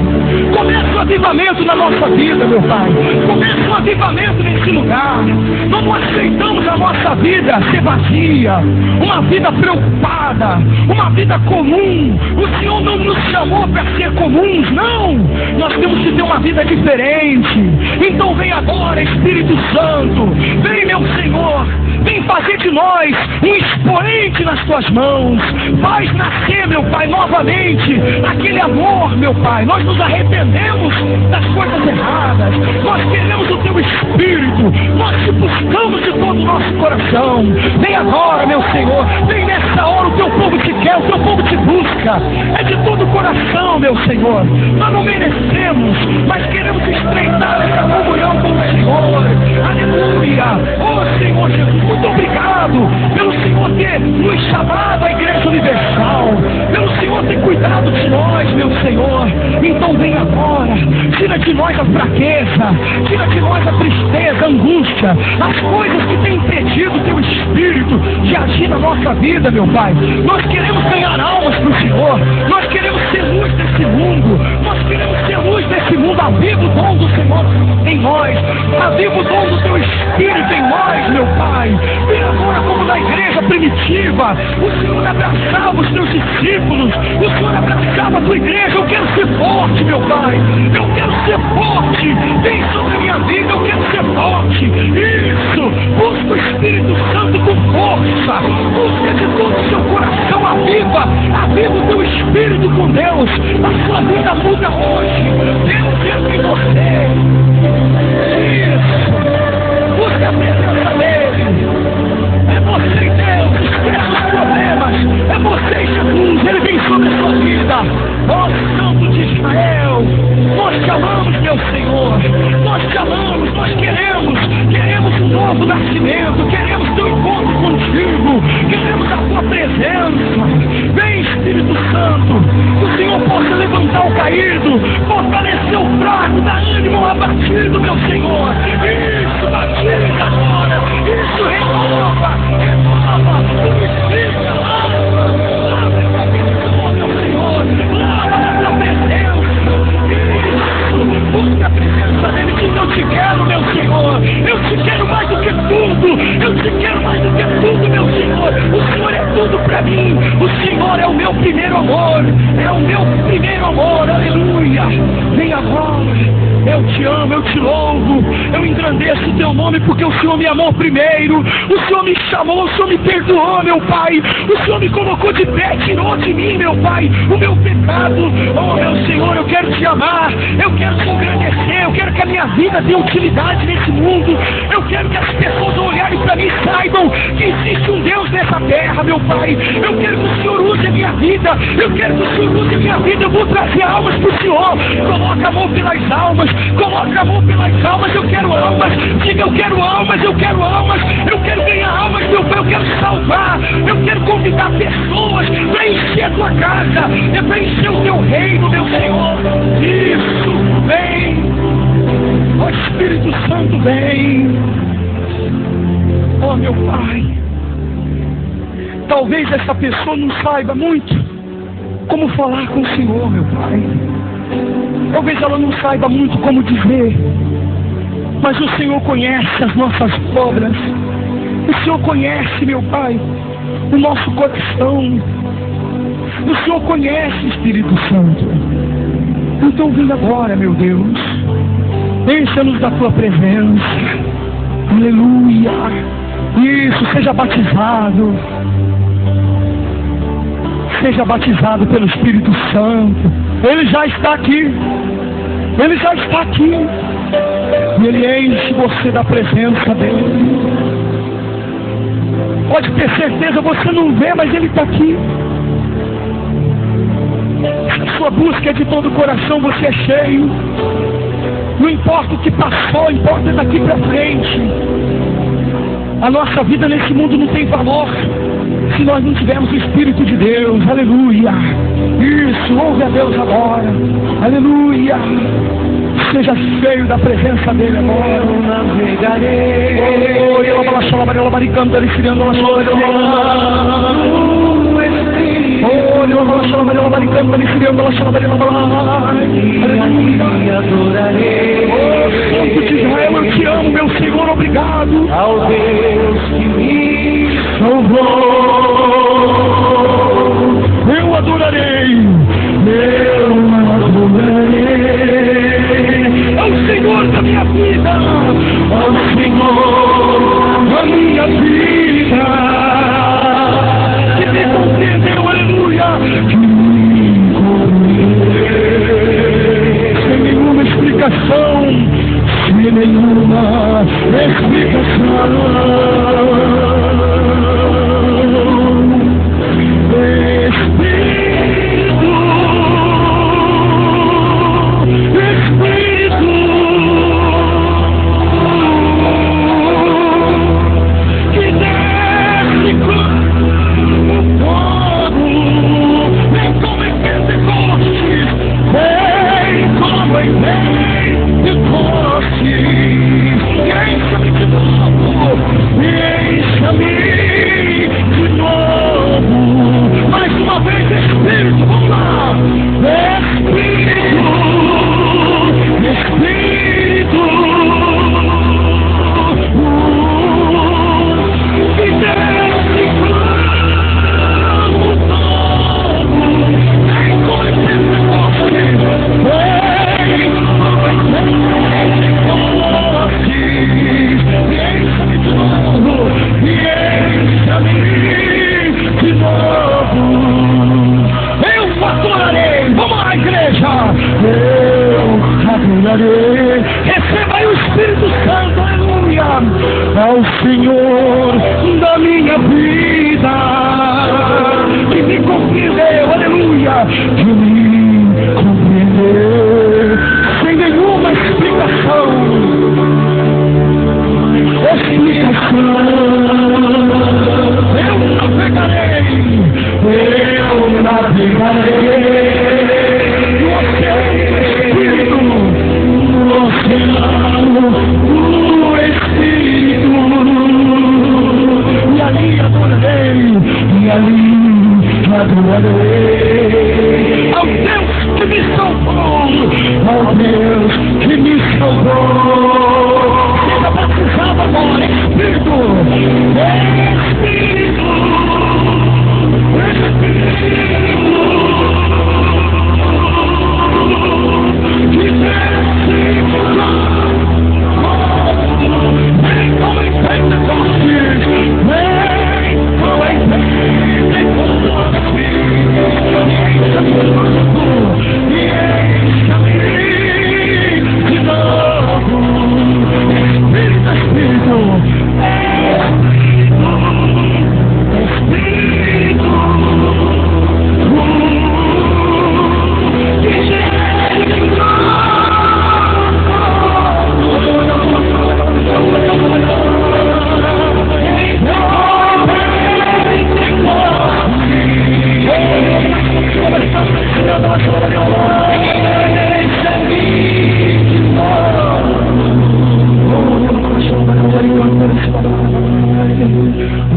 Começa o avivamento na nossa vida, meu Pai. Começa o avivamento nesse lugar. Nós não aceitamos a nossa vida ser vazia, uma vida preocupada, uma vida comum. O Senhor não nos chamou para ser comuns, não. Nós temos que ter uma vida diferente. Então vem agora, Espírito Santo. Vem, meu Senhor. Vem fazer de nós um expoente nas Tuas mãos. Faz nascer, meu Pai, novamente aquele amor, meu Pai. Nós nos arrependemos das coisas erradas. Nós queremos o Teu Espírito. Nós te buscamos de todo o nosso coração. Vem agora, meu Senhor. Vem nessa hora, o Teu povo te quer, o Teu povo te busca. É de todo o coração, meu Senhor. Nós não merecemos, mas queremos estreitar essa comunhão com o Senhor. Aleluia. Oh, Senhor Jesus, muito obrigado pelo Senhor ter nos chamado à Igreja Universal, pelo Senhor ter cuidado de nós, meu Senhor. Então vem agora, tira de nós as fraqueza, tira de nós a tristeza, a angústia, as coisas que têm impedido o teu Espírito de agir na nossa vida, meu Pai. Nós queremos ganhar almas para o Senhor, nós queremos ser luz desse mundo, nós queremos ser luz desse mundo. Aviva o dom do Senhor em nós, aviva o dom do teu Espírito em nós, meu Pai. Vem agora como na igreja primitiva, o Senhor abraçava os teus discípulos, o Senhor abraçava a tua igreja. Eu quero ser forte, meu Pai, eu quero ser forte, vem sobre a minha vida, eu quero ser forte. Isso, busca o Espírito Santo com força, busca de todo o seu coração, aviva o teu Espírito com Deus. A sua vida muda hoje, Deus entra em você. Isso, busca a presença dele. É você e Deus, esquece os problemas, é você e Jesus, ele vem sobre a sua vida. Ó Santo de Israel, nós te amamos, meu Senhor, nós te amamos, nós queremos um novo nascimento, queremos teu encontro contigo, queremos a tua presença. Vem, Espírito Santo, que o Senhor possa levantar o caído, fortalecer o fraco, dar ânimo ao abatido, meu Senhor. Isso, batiza agora, isso, renova o Espírito, lava essa vida, meu Senhor, lava essa presença. Isso, busca a presença dele, diz: eu te quero, meu Senhor, eu te quero mais do que tudo, eu te quero mais do que tudo, meu Senhor. O Senhor é tudo para mim, o Senhor é o meu primeiro amor, é o meu primeiro amor, aleluia. Vem agora. Eu te amo, eu te louvo, eu engrandeço o teu nome porque o Senhor me amou primeiro, o Senhor me chamou, o Senhor me perdoou, meu Pai, o Senhor me colocou de pé, tirou de mim, meu Pai, o meu pecado. Oh, meu Senhor, eu quero te amar, eu quero te engrandecer, eu quero que a minha vida tenha utilidade nesse mundo, eu quero que as pessoas olharem para mim e saibam que existe um Deus nessa terra, meu Pai. Eu quero que o Senhor use a minha vida, eu quero que o Senhor use a minha vida, eu vou trazer almas para o Senhor. Coloca a mão pelas almas, coloca a mão pelas almas, eu quero almas, diga: eu quero almas, eu quero almas, eu quero ganhar almas, meu Pai, eu quero salvar, eu quero convidar pessoas para encher a tua casa, para encher o teu reino, meu Senhor. Isso, vem, ó Espírito Santo, vem, ó meu Pai. Talvez essa pessoa não saiba muito como falar com o Senhor, meu Pai. Talvez ela não saiba muito como dizer, mas o Senhor conhece as nossas obras, o Senhor conhece, meu Pai, o nosso coração, o Senhor conhece, Espírito Santo. Então vem agora, meu Deus, encha-nos da tua presença, aleluia. Isso, seja batizado pelo Espírito Santo. Ele já está aqui, ele já está aqui, e ele enche você da presença dele. Pode ter certeza, você não vê, mas ele está aqui. A sua busca é de todo o coração, você é cheio. Não importa o que passou, importa daqui para frente. A nossa vida nesse mundo não tem valor se nós não tivermos o Espírito de Deus, aleluia. Isso, ouve a Deus agora, aleluia. Seja cheio da presença dele agora. Eu navegarei. Oh, eu vou lá, Maria, baricando, ele criando uma sola, eu vou lá. Oh, eu vou lá, Maria, baricando, ele criando uma sola, eu vou lá. Aleluia, adorarei. Oh, Santo de Israel, eu te amo, meu Senhor, obrigado. Ao Deus que me salvou, eu adorarei, eu adorarei. Ao Senhor da minha vida, ao Senhor da minha vida, que me compreendeu, aleluia, que me compreendeu, sem nenhuma explicação, sem nenhuma explicação. Vem, Receba aí o Espírito Santo, aleluia. Ao Senhor da minha vida, que me compreendeu, aleluia, que me compreendeu, sem nenhuma explicação. Eu navegarei no oceano do Espírito, e ali adorarei, ao Deus que me salvou, ao Deus que me salvou. Seja batizado agora, Espírito, Espírito, que desce, vem como em Pentecostes, vem como em Pentecostes, e encha-me de novo, Espírito, Espírito, Espírito,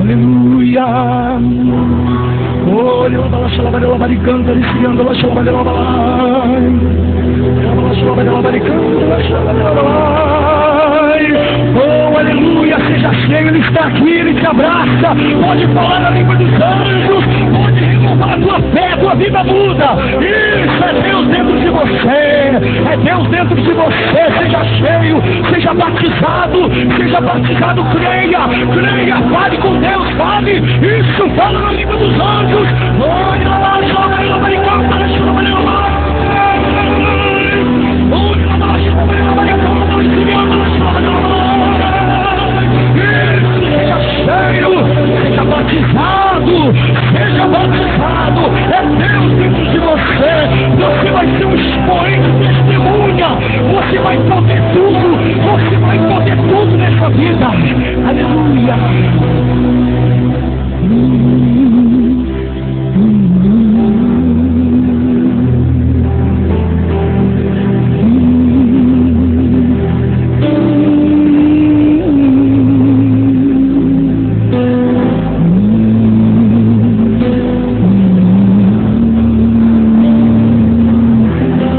aleluia. Olha, oh, aleluia, seja cheio, Ele está aqui, Ele te abraça. Pode falar na língua dos anjos, pode renovar a tua fé, a tua vida muda. Isso é Deus dentro de você, é Deus dentro de você. Seja cheio, seja batizado, creia, fale com Deus, fale. Isso, fala na língua dos anjos. Olha lá, seja batizado, é Deus dentro de você. Você vai ser um expoente, testemunha, você vai poder tudo nessa vida, aleluia.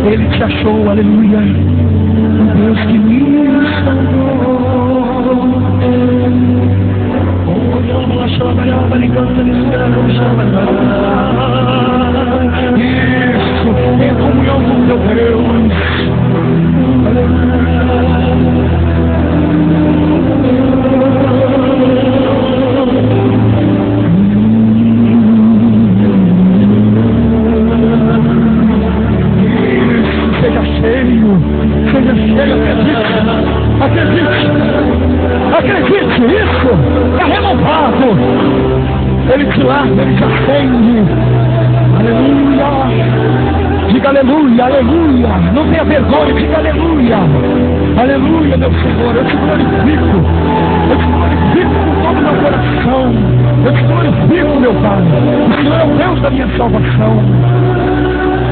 Ele te achou, aleluia, o Deus que me salvou. Isso, em comunhão com teu Deus, seja cheio, acredite, isso é renovado. Ele te lava, Ele te acende, aleluia. Diga aleluia, aleluia. Não tenha vergonha, diga aleluia, aleluia, meu Senhor. Eu te glorifico com todo o meu coração. Eu te glorifico, meu Pai. O Senhor é o Deus da minha salvação.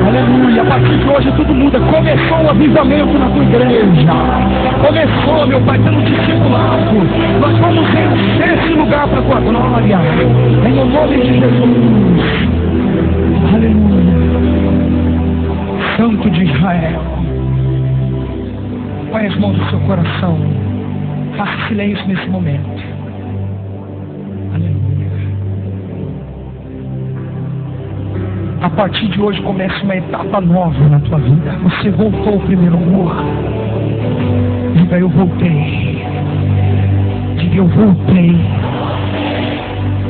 Aleluia, a partir de hoje tudo muda. Começou o avivamento na tua igreja. Começou, meu Pai, pelo discipulado. Nós vamos encher esse lugar para a tua glória, em o nome de Jesus. Aleluia. Santo de Israel, põe as mãos no seu coração. Faça silêncio nesse momento. A partir de hoje começa uma etapa nova na tua vida. Você voltou ao primeiro amor. Diga, eu voltei. Diga, eu voltei.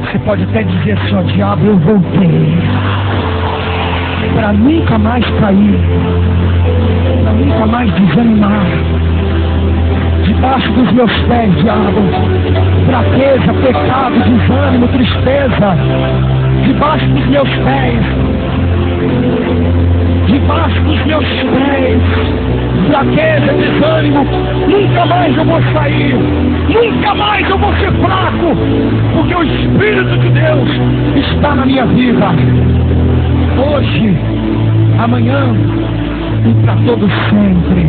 Você pode até dizer assim, ó, diabo, eu voltei. Para nunca mais cair. Para nunca mais desanimar. meus pés, diabo. Fraqueza, pecado, desânimo, tristeza, debaixo dos meus pés. Debaixo dos meus pés, fraqueza, desânimo, nunca mais eu vou sair, nunca mais eu vou ser fraco, porque o Espírito de Deus está na minha vida, hoje, amanhã e para todo sempre.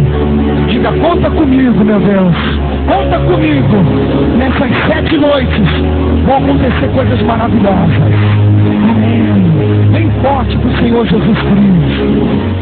Diga, conta comigo, meu Deus, conta comigo, nessas 7 noites, vão acontecer coisas maravilhosas. Amém. Bem forte para o Senhor Jesus Cristo.